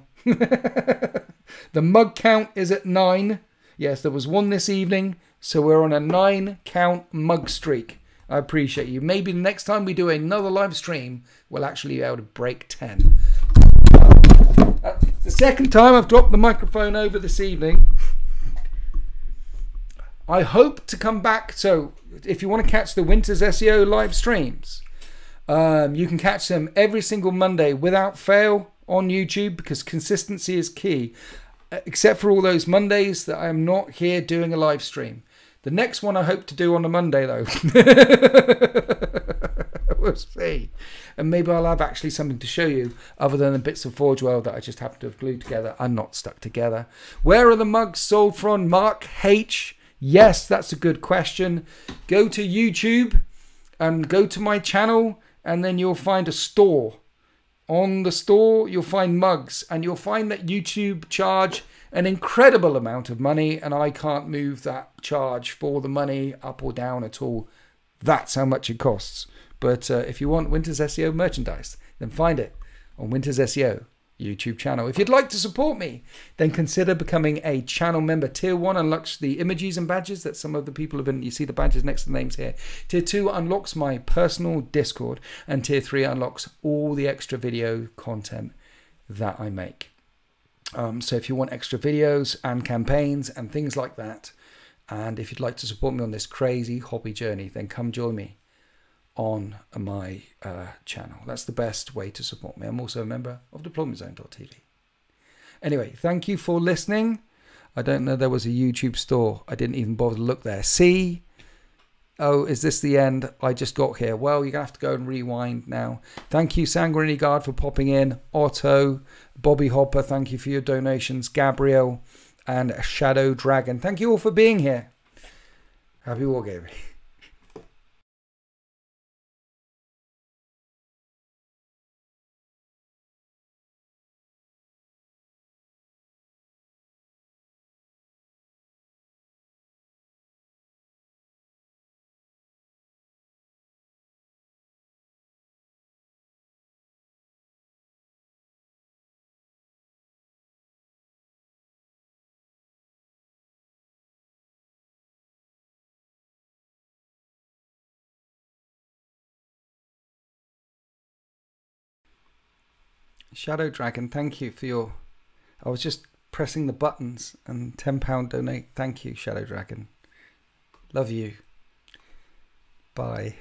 The mug count is at 9. Yes, there was one this evening, so we're on a 9 count mug streak. I appreciate you. Maybe the next time we do another live stream, we'll actually be able to break 10. The second time I've dropped the microphone over this evening. I hope to come back. So if you want to catch the Winters SEO live streams, you can catch them every single Monday without fail on YouTube, because consistency is key, except for all those Mondays that I am not here doing a live stream. The next one I hope to do on a Monday, though. We'll see. And maybe I'll have actually something to show you other than the bits of Forge World that I just happen to have glued together and not stuck together. Where are the mugs sold from? Mark H. Yes, that's a good question. Go to YouTube and go to my channel, and then you'll find a store. On the store, you'll find mugs, and you'll find that YouTube charge an incredible amount of money, and I can't move that charge for the money up or down at all. That's how much it costs. But if you want Winters SEO merchandise, then find it on Winters SEO YouTube channel. If you'd like to support me, then consider becoming a channel member. Tier 1 unlocks the emojis and badges that some of the people have been, you see the badges next to the names here. Tier 2 unlocks my personal Discord, and Tier 3 unlocks all the extra video content that I make. So if you want extra videos and campaigns and things like that, and if you'd like to support me on this crazy hobby journey, then come join me on my channel. That's the best way to support me. I'm also a member of deploymentzone.tv. Anyway, thank you for listening. I don't know there was a YouTube store. I didn't even bother to look there. See? Oh, is this the end? I just got here. Well, you're going to have to go and rewind now. Thank you, Sanguinary Guard, for popping in. Otto, Bobby Hopper, thank you for your donations. Gabriel and Shadow Dragon. Thank you all for being here. Happy wargaming. Shadow Dragon, thank you for your... I was just pressing the buttons and £10 donate. Thank you, Shadow Dragon. Love you. Bye.